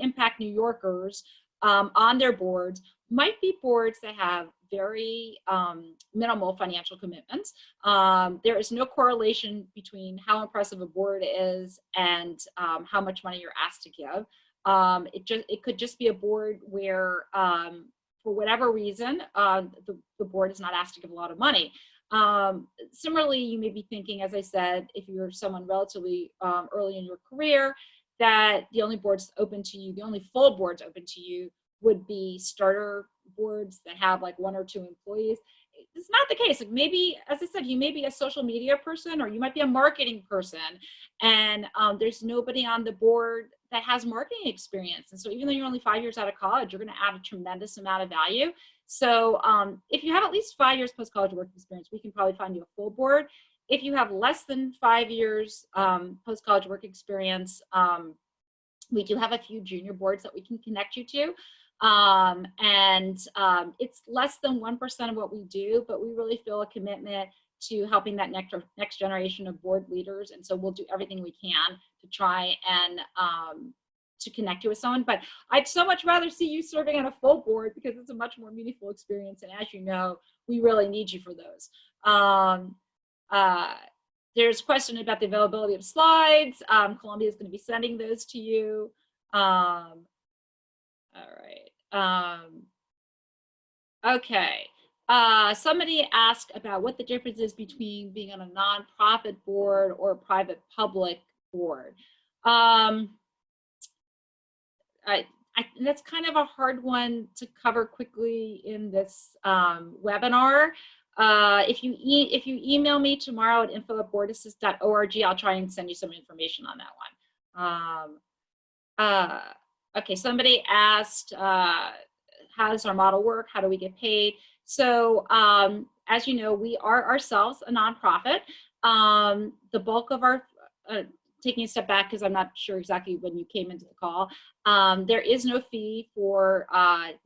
impact New Yorkers on their boards, might be boards that have very minimal financial commitments. There is no correlation between how impressive a board is and how much money you're asked to give. It could just be a board where, for whatever reason, the board is not asked to give a lot of money. Similarly, you may be thinking, as I said, if you're someone relatively early in your career, that the only boards open to you, the only full boards open to you, would be starter boards that have like 1 or 2 employees. It's not the case. Like, maybe, as I said, you may be a social media person, or you might be a marketing person, and there's nobody on the board that has marketing experience. And so even though you're only 5 years out of college, you're going to add a tremendous amount of value. So if you have at least 5 years post-college work experience, we can probably find you a full board. If you have less than 5 years post-college work experience, we do have a few junior boards that we can connect you to. It's less than 1% of what we do, but we really feel a commitment to helping that next generation of board leaders. And so we'll do everything we can to try and to connect you with someone. But I'd so much rather see you serving on a full board, because it's a much more meaningful experience. And as you know, we really need you for those. There's a question about the availability of slides. Columbia is going to be sending those to you. All right. Okay. Somebody asked about what the difference is between being on a nonprofit board or a private public board. That's kind of a hard one to cover quickly in this webinar. If you email me tomorrow at info@boardassist.org, I'll try and send you some information on that one. Okay, somebody asked, how does our model work? How do we get paid? So as you know, we are ourselves a nonprofit. The bulk of our taking a step back because I'm not sure exactly when you came into the call, there is no fee for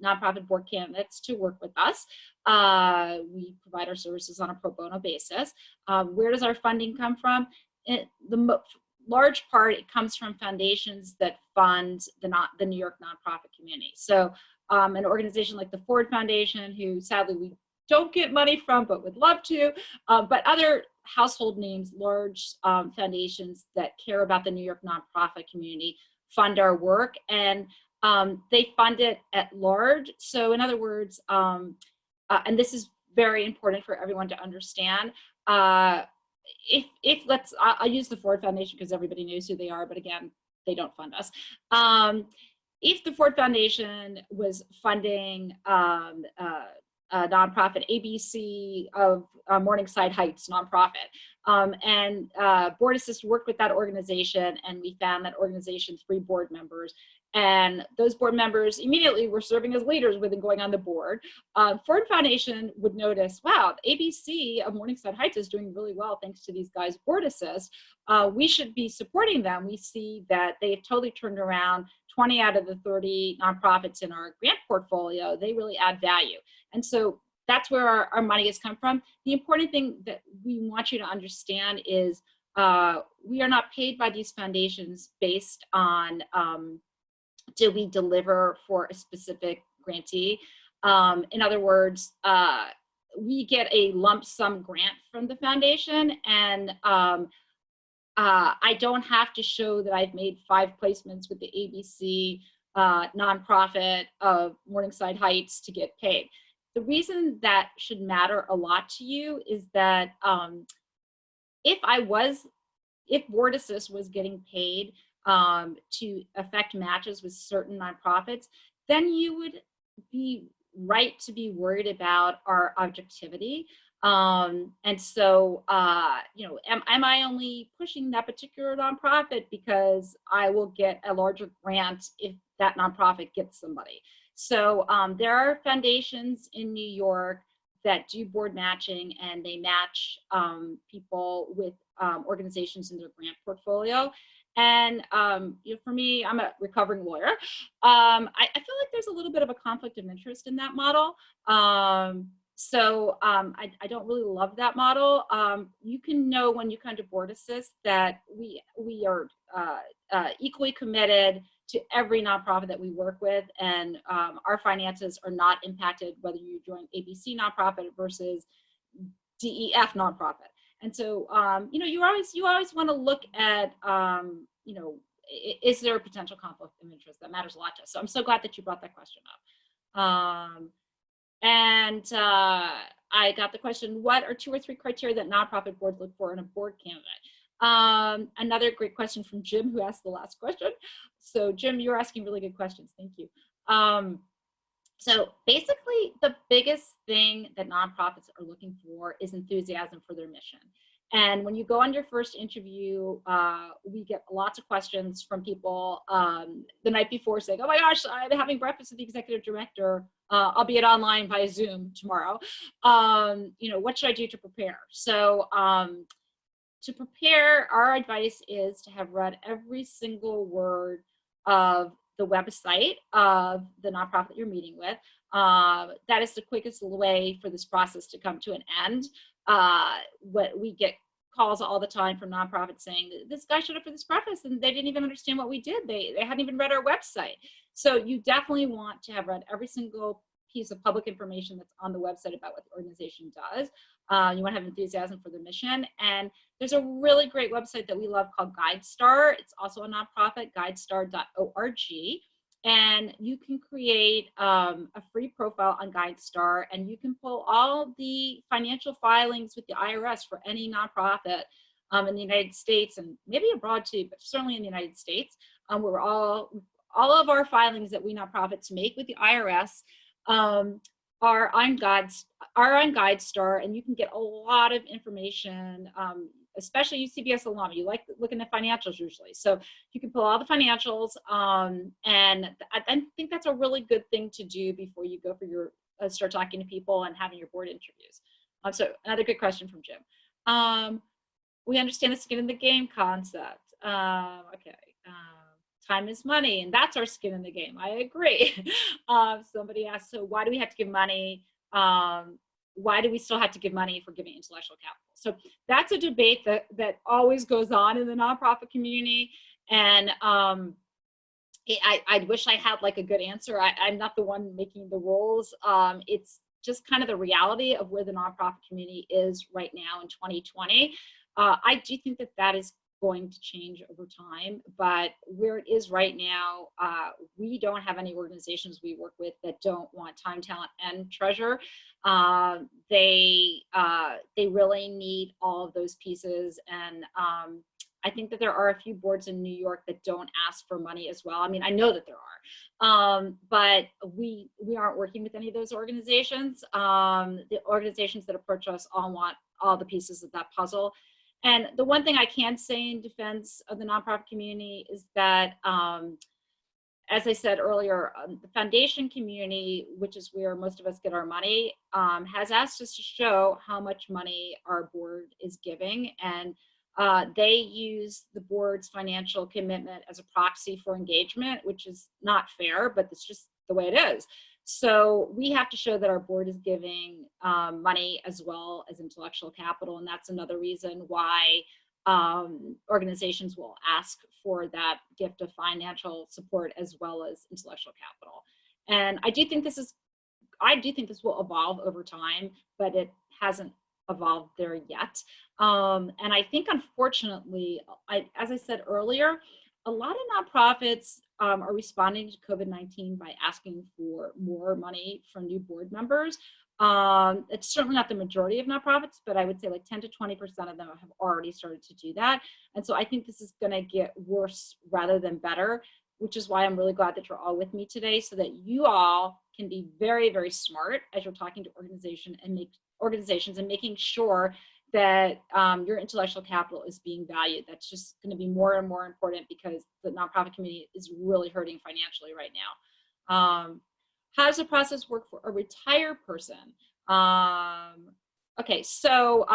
nonprofit board candidates to work with us. We provide our services on a pro bono basis. Where does our funding come from? Large part, it comes from foundations that fund the New York nonprofit community. So an organization like the Ford Foundation, who sadly we don't get money from, but would love to, but other household names, large foundations that care about the New York nonprofit community fund our work, and they fund it at large. So in other words, and this is very important for everyone to understand, if I'll use the Ford Foundation because everybody knows who they are, but again, they don't fund us. If the Ford Foundation was funding a nonprofit, ABC of Morningside Heights nonprofit, and BoardAssist worked with that organization, and we found that organization 3 board members, and those board members immediately were serving as leaders within going on the board. Ford Foundation would notice, wow, the ABC of Morningside Heights is doing really well thanks to these guys, BoardAssist. We should be supporting them. We see that they've totally turned around 20 out of the 30 nonprofits in our grant portfolio. They really add value. And so that's where our money has come from. The important thing that we want you to understand is we are not paid by these foundations based on do we deliver for a specific grantee. In other words, we get a lump sum grant from the foundation, and I don't have to show that I've made 5 placements with the ABC nonprofit of Morningside Heights to get paid. The reason that should matter a lot to you is that if BoardAssist was getting paid to affect matches with certain nonprofits, then you would be right to be worried about our objectivity. And so, you know, am I only pushing that particular nonprofit because I will get a larger grant if that nonprofit gets somebody? So there are foundations in New York that do board matching, and they match people with organizations in their grant portfolio. And you know, for me, I'm a recovering lawyer. I feel like there's a little bit of a conflict of interest in that model. So I don't really love that model. You can know when you come to BoardAssist that we are equally committed to every nonprofit that we work with, and our finances are not impacted whether you join ABC nonprofit versus DEF nonprofit. And so, you know, you always want to look at, you know, is there a potential conflict of interest? That matters a lot to us. So I'm so glad that you brought that question up. And I got the question, what are 2 or 3 criteria that nonprofit boards look for in a board candidate? Another great question from Jim, who asked the last question. So Jim, you're asking really good questions. Thank you. So basically, the biggest thing that nonprofits are looking for is enthusiasm for their mission. And when you go on your first interview, we get lots of questions from people the night before saying, oh my gosh, I'm having breakfast with the executive director, albeit online via Zoom tomorrow. You know, what should I do to prepare? So to prepare, our advice is to have read every single word of the website of the nonprofit you're meeting with. That is the quickest way for this process to come to an end. What we get calls all the time from nonprofits saying, this guy showed up for this breakfast and they didn't even understand what we did. They hadn't even read our website. So you definitely want to have read every single piece of public information that's on the website about what the organization does. You want to have enthusiasm for the mission. And there's a really great website that we love called GuideStar. It's also a nonprofit, guidestar.org. And you can create a free profile on GuideStar, and you can pull all the financial filings with the IRS for any nonprofit in the United States, and maybe abroad too, but certainly in the United States. Where all of our filings that we nonprofits make with the IRS are on GuideStar, and you can get a lot of information, especially you CBS alum. You like looking at financials usually. So you can pull all the financials, and I think that's a really good thing to do before you go for your, start talking to people and having your board interviews. So another good question from Jim. We understand the skin in the game concept. Okay. Time is money, and that's our skin in the game. I agree. Somebody asked, so why do we have to give money? Why do we still have to give money for giving intellectual capital? So that's a debate that always goes on in the nonprofit community. And I wish I had like a good answer. I'm not the one making the rules. It's just kind of the reality of where the nonprofit community is right now in 2020. I do think that is going to change over time, but where it is right now, we don't have any organizations we work with that don't want time, talent, and treasure. They really need all of those pieces, and I think that there are a few boards in New York that don't ask for money as well. I mean, I know that there are, but we aren't working with any of those organizations. The organizations that approach us all want all the pieces of that puzzle. And the one thing I can say in defense of the nonprofit community is that, as I said earlier, the foundation community, which is where most of us get our money, has asked us to show how much money our board is giving. And they use the board's financial commitment as a proxy for engagement, which is not fair, but it's just the way it is. So we have to show that our board is giving money as well as intellectual capital. And that's another reason why organizations will ask for that gift of financial support as well as intellectual capital. And I do think this will evolve over time, but it hasn't evolved there yet. And I think, unfortunately, as I said earlier, a lot of nonprofits are responding to COVID-19 by asking for more money from new board members. It's certainly not the majority of nonprofits, but I would say like 10 to 20% of them have already started to do that. And so I think this is going to get worse rather than better, which is why I'm really glad that you're all with me today, so that you all can be very, very smart as you're talking to organizations and making sure that your intellectual capital is being valued. That's just going to be more and more important because the nonprofit community is really hurting financially right now. How does the process work for a retired person? Okay, so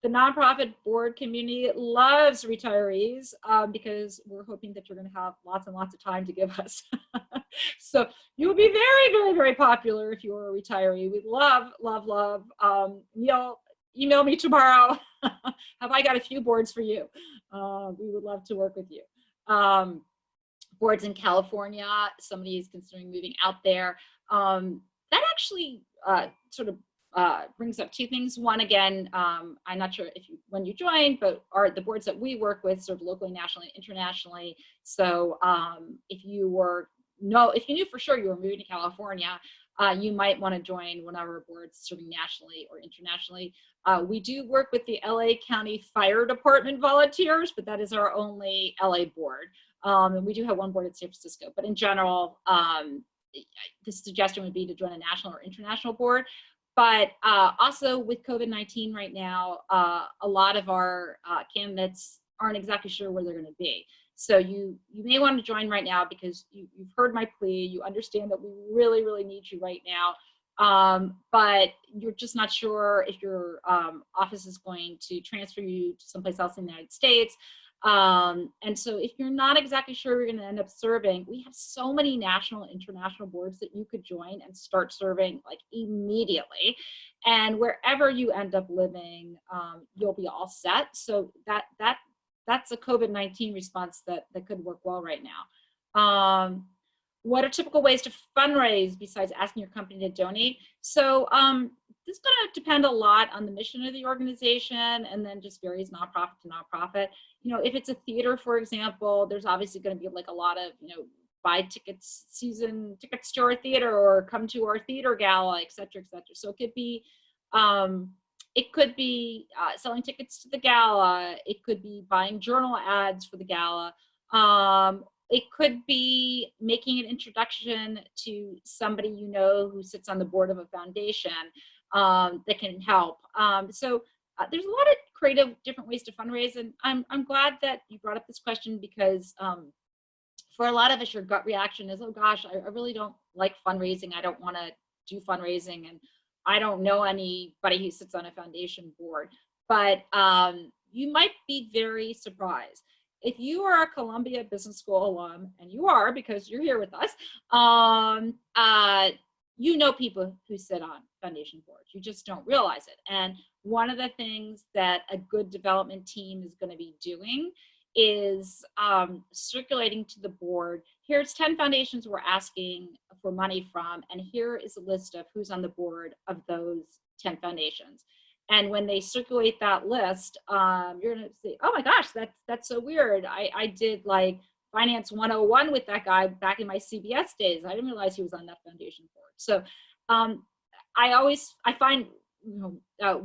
the nonprofit board community loves retirees because we're hoping that you're going to have lots and lots of time to give us. So you'll be very, very, very popular if you're a retiree. We'd love, love, love. Email me tomorrow. Have I got a few boards for you? We would love to work with you. Boards in California, somebody is considering moving out there. That actually sort of brings up two things. One, again, I'm not sure when you joined, but are the boards that we work with sort of locally, nationally, internationally. So if you knew for sure you were moving to California, you might want to join one of our boards serving nationally or internationally. We do work with the LA County Fire Department volunteers, but that is our only LA board. And we do have one board in San Francisco, but in general, the suggestion would be to join a national or international board. But also with COVID-19 right now, a lot of our candidates aren't exactly sure where they're going to be. So you may want to join right now because you've heard my plea. You understand that we really, really need you right now. But you're just not sure if your office is going to transfer you to someplace else in the United States. And so if you're not exactly sure you're going to end up serving, we have so many national and international boards that you could join and start serving like immediately. And wherever you end up living, you'll be all set. So that's a COVID-19 response that could work well right now. What are typical ways to fundraise besides asking your company to donate? So this is going to depend a lot on the mission of the organization, and then just varies nonprofit to nonprofit. You know, if it's a theater, for example, there's obviously going to be like a lot of, buy tickets, season tickets to our theater, or come to our theater gala, et cetera, et cetera. So it could be selling tickets to the gala. It could be buying journal ads for the gala. It could be making an introduction to somebody who sits on the board of a foundation that can help. So there's a lot of creative different ways to fundraise, and I'm glad that you brought up this question because for a lot of us, your gut reaction is, oh gosh, I really don't like fundraising. I don't want to do fundraising, and I don't know anybody who sits on a foundation board. But you might be very surprised. if you are a Columbia Business School alum, and you are because you're here with us, you know people who sit on foundation boards. You just don't realize it. And one of the things that a good development team is going to be doing is circulating to the board. Here's 10 foundations we're asking for money from, and here is a list of who's on the board of those 10 foundations. And when they circulate that list, you're going to say, oh my gosh, that's so weird. I did like Finance 101 with that guy back in my CBS days. I didn't realize he was on that foundation board. So I find, you know,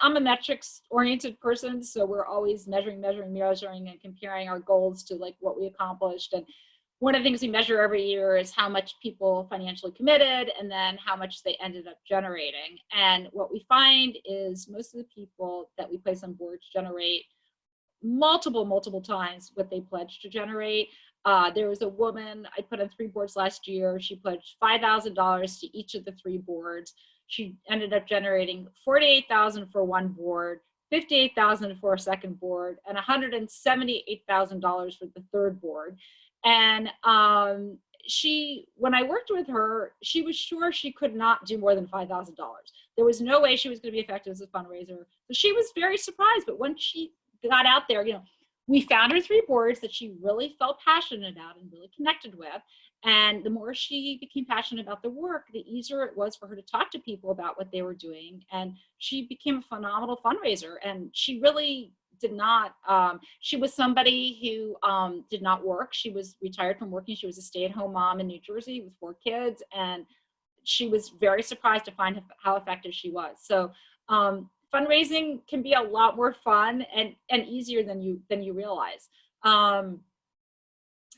I'm a metrics oriented person. So we're always measuring and comparing our goals to like what we accomplished. And one of the things we measure every year is how much people financially committed and then how much they ended up generating. And what we find is most of the people that we place on boards generate multiple times what they pledged to generate. There was a woman I put on 3 boards last year. She pledged $5,000 to each of the 3 boards. She ended up generating $48,000 for one board, $58,000 for a second board, and $178,000 for the third board. And when I worked with her, she was sure she could not do more than $5,000. There was no way she was going to be effective as a fundraiser. So she was very surprised. But when she got out there, you know, we found her 3 boards that she really felt passionate about and really connected with. And the more she became passionate about the work, the easier it was for her to talk to people about what they were doing. And she became a phenomenal fundraiser. And she really did not, she was somebody who did not work. She was retired from working. She was a stay-at-home mom in New Jersey with 4 kids. And she was very surprised to find how effective she was. So fundraising can be a lot more fun and easier than you realize.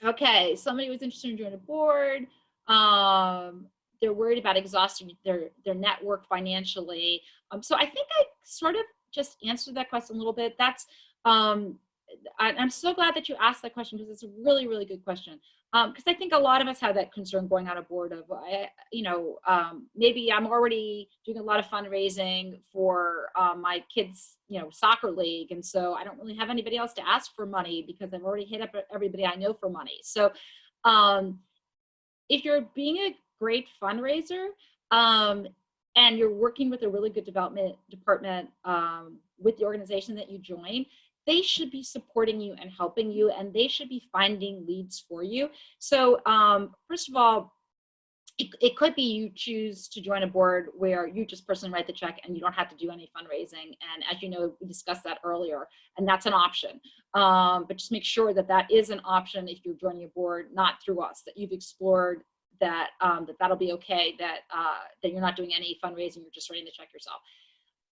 Okay, somebody was interested in joining a board. They're worried about exhausting their network financially. So I think I sort of just answered that question a little bit. That's I'm so glad that you asked that question because it's a really, really good question. Because I think a lot of us have that concern going on a board of, maybe I'm already doing a lot of fundraising for my kids, soccer league. And so I don't really have anybody else to ask for money because I've already hit up everybody I know for money. So if you're being a great fundraiser and you're working with a really good development department with the organization that you join, they should be supporting you and helping you, and they should be finding leads for you. So first of all, it could be you choose to join a board where you just personally write the check and you don't have to do any fundraising. And as you know, we discussed that earlier, and that's an option. But just make sure that that is an option if you're joining a board, not through us, that you've explored that that'll be okay, that you're not doing any fundraising, you're just writing the check yourself.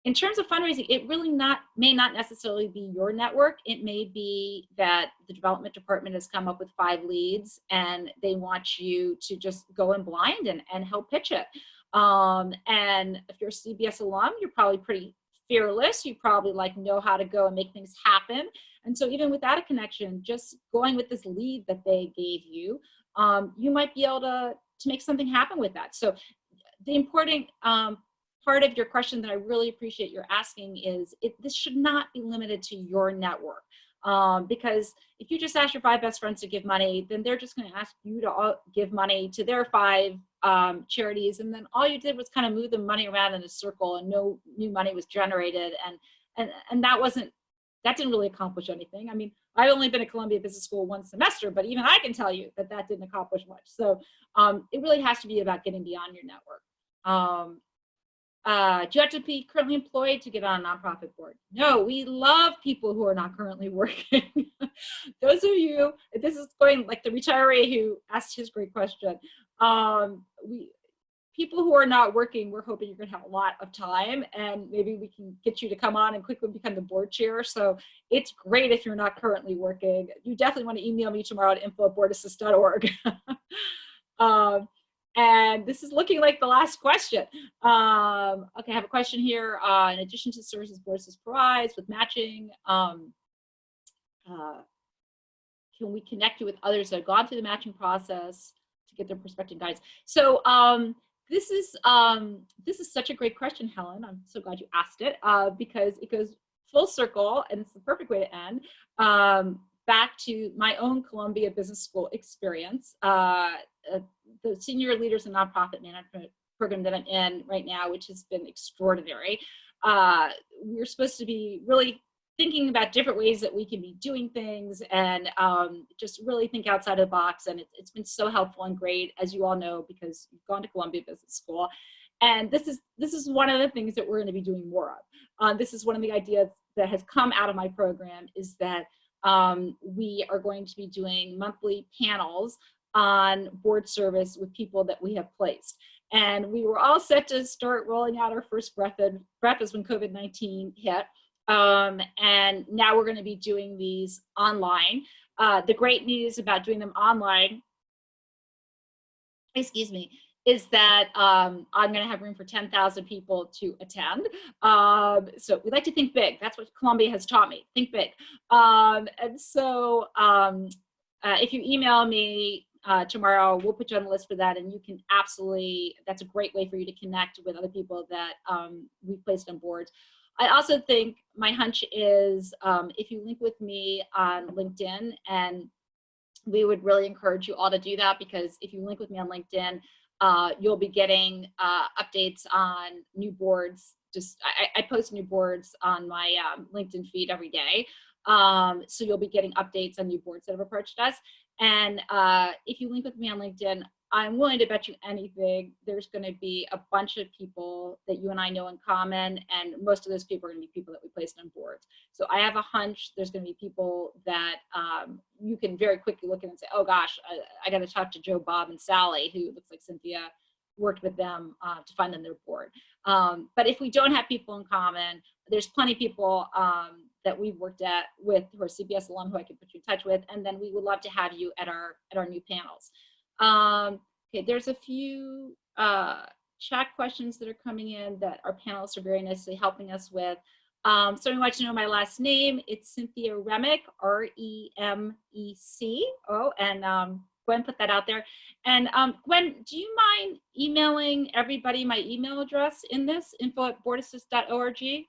In terms of fundraising, it really may not necessarily be your network. It may be that the development department has come up with 5 leads and they want you to just go in blind and help pitch it. And if you're a CBS alum, you're probably pretty fearless. You probably know how to go and make things happen. And so even without a connection, just going with this lead that they gave you, you might be able to make something happen with that. So the important part of your question that I really appreciate your asking is this should not be limited to your network. Because if you just ask your 5 best friends to give money, then they're just going to ask you to give money to their 5 charities. And then all you did was kind of move the money around in a circle and no new money was generated. And that didn't really accomplish anything. I mean, I've only been at Columbia Business School 1 semester, but even I can tell you that didn't accomplish much. So it really has to be about getting beyond your network. Do you have to be currently employed to get on a nonprofit board? No, we love people who are not currently working. Those of you, this is going like the retiree who asked his great question. People who are not working, we're hoping you're going to have a lot of time and maybe we can get you to come on and quickly become the board chair. So it's great if you're not currently working. You definitely want to email me tomorrow at info@boardassist.org. And this is looking like the last question. Okay, I have a question here. In addition to the services BoardAssist provides with matching, can we connect you with others that have gone through the matching process to get their perspective and guidance? So this is such a great question, Helen. I'm so glad you asked it because it goes full circle and it's the perfect way to end. back to my own Columbia Business School experience. The Senior Leaders in Nonprofit Management program that I'm in right now, which has been extraordinary. We're supposed to be really thinking about different ways that we can be doing things, and just really think outside of the box. And it's been so helpful and great, as you all know, because you've gone to Columbia Business School. And this is one of the things that we're going to be doing more of. This is one of the ideas that has come out of my program, is that we are going to be doing monthly panels on board service with people that we have placed. And we were all set to start rolling out our first breakfast when COVID-19 hit. And now we're going to be doing these online. The great news about doing them online, excuse me, is that I'm going to have room for 10,000 people to attend. So we like to think big. That's what Columbia has taught me. Think big. And so if you email me tomorrow, we'll put you on the list for that. And you can absolutely, that's a great way for you to connect with other people that we've placed on boards. I also think my hunch is if you link with me on LinkedIn, and we would really encourage you all to do that, because if you link with me on LinkedIn, you'll be getting updates on new boards. I post new boards on my LinkedIn feed every day. So you'll be getting updates on new boards that have approached us. And if you link with me on LinkedIn, I'm willing to bet you anything there's going to be a bunch of people that you and I know in common, and most of those people are going to be people that we placed on boards. So I have a hunch there's going to be people that you can very quickly look at and say, oh gosh, I got to talk to Joe, Bob, and Sally, who looks like Cynthia worked with them to find them their board. But if we don't have people in common, there's plenty of people that we've worked with who are CBS alum who I can put you in touch with, and then we would love to have you at our new panels. Okay, there's a few chat questions that are coming in that our panelists are very nicely helping us with. Someone wants to know my last name. It's Cynthia Remec, R-E-M-E-C. Oh, and Gwen put that out there. And Gwen, do you mind emailing everybody my email address in this, info@boardassist.org?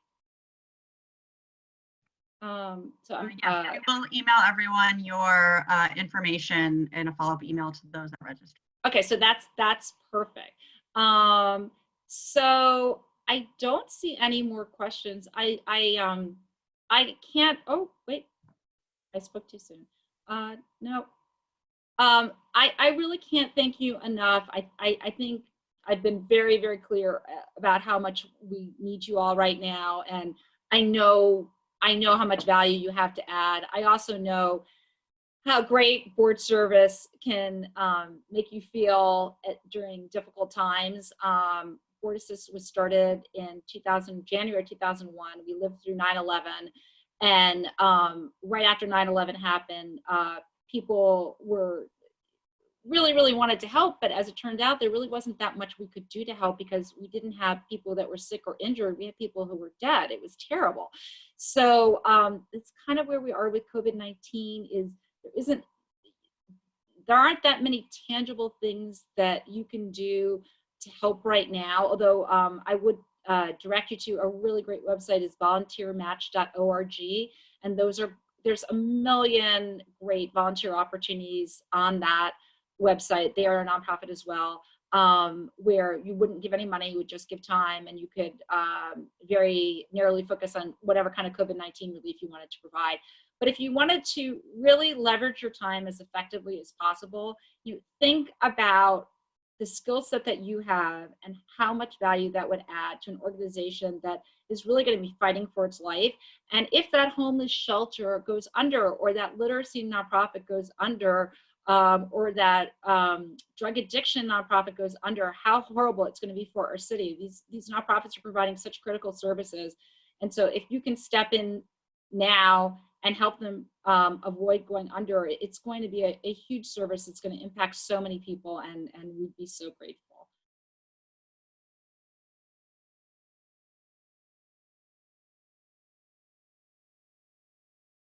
Yeah, we will email everyone your information in a follow-up email to those that register. Okay, so that's perfect. So I don't see any more questions. I can't. Oh wait, I spoke too soon. No. I really can't thank you enough. I think I've been very, very clear about how much we need you all right now, and I know how much value you have to add. I also know how great board service can make you feel during difficult times. BoardAssist was started in January 2001. We lived through 9/11, and right after 9/11 happened, people were really wanted to help, but as it turned out, there really wasn't that much we could do to help, because we didn't have people that were sick or injured. We had people who were dead. It was terrible. So it's kind of where we are with COVID-19. Is there aren't that many tangible things that you can do to help right now, although I would direct you to a really great website is volunteermatch.org, and there's a million great volunteer opportunities on that website. They are a nonprofit as well, where you wouldn't give any money, you would just give time, and you could very narrowly focus on whatever kind of COVID-19 relief you wanted to provide. But if you wanted to really leverage your time as effectively as possible, you think about the skill set that you have and how much value that would add to an organization that is really going to be fighting for its life. And if that homeless shelter goes under, or that literacy nonprofit goes under, or that drug addiction nonprofit goes under, how horrible it's going to be for our city. These nonprofits are providing such critical services. And so if you can step in now and help them avoid going under, it's going to be a huge service that's going to impact so many people, and we'd be so grateful.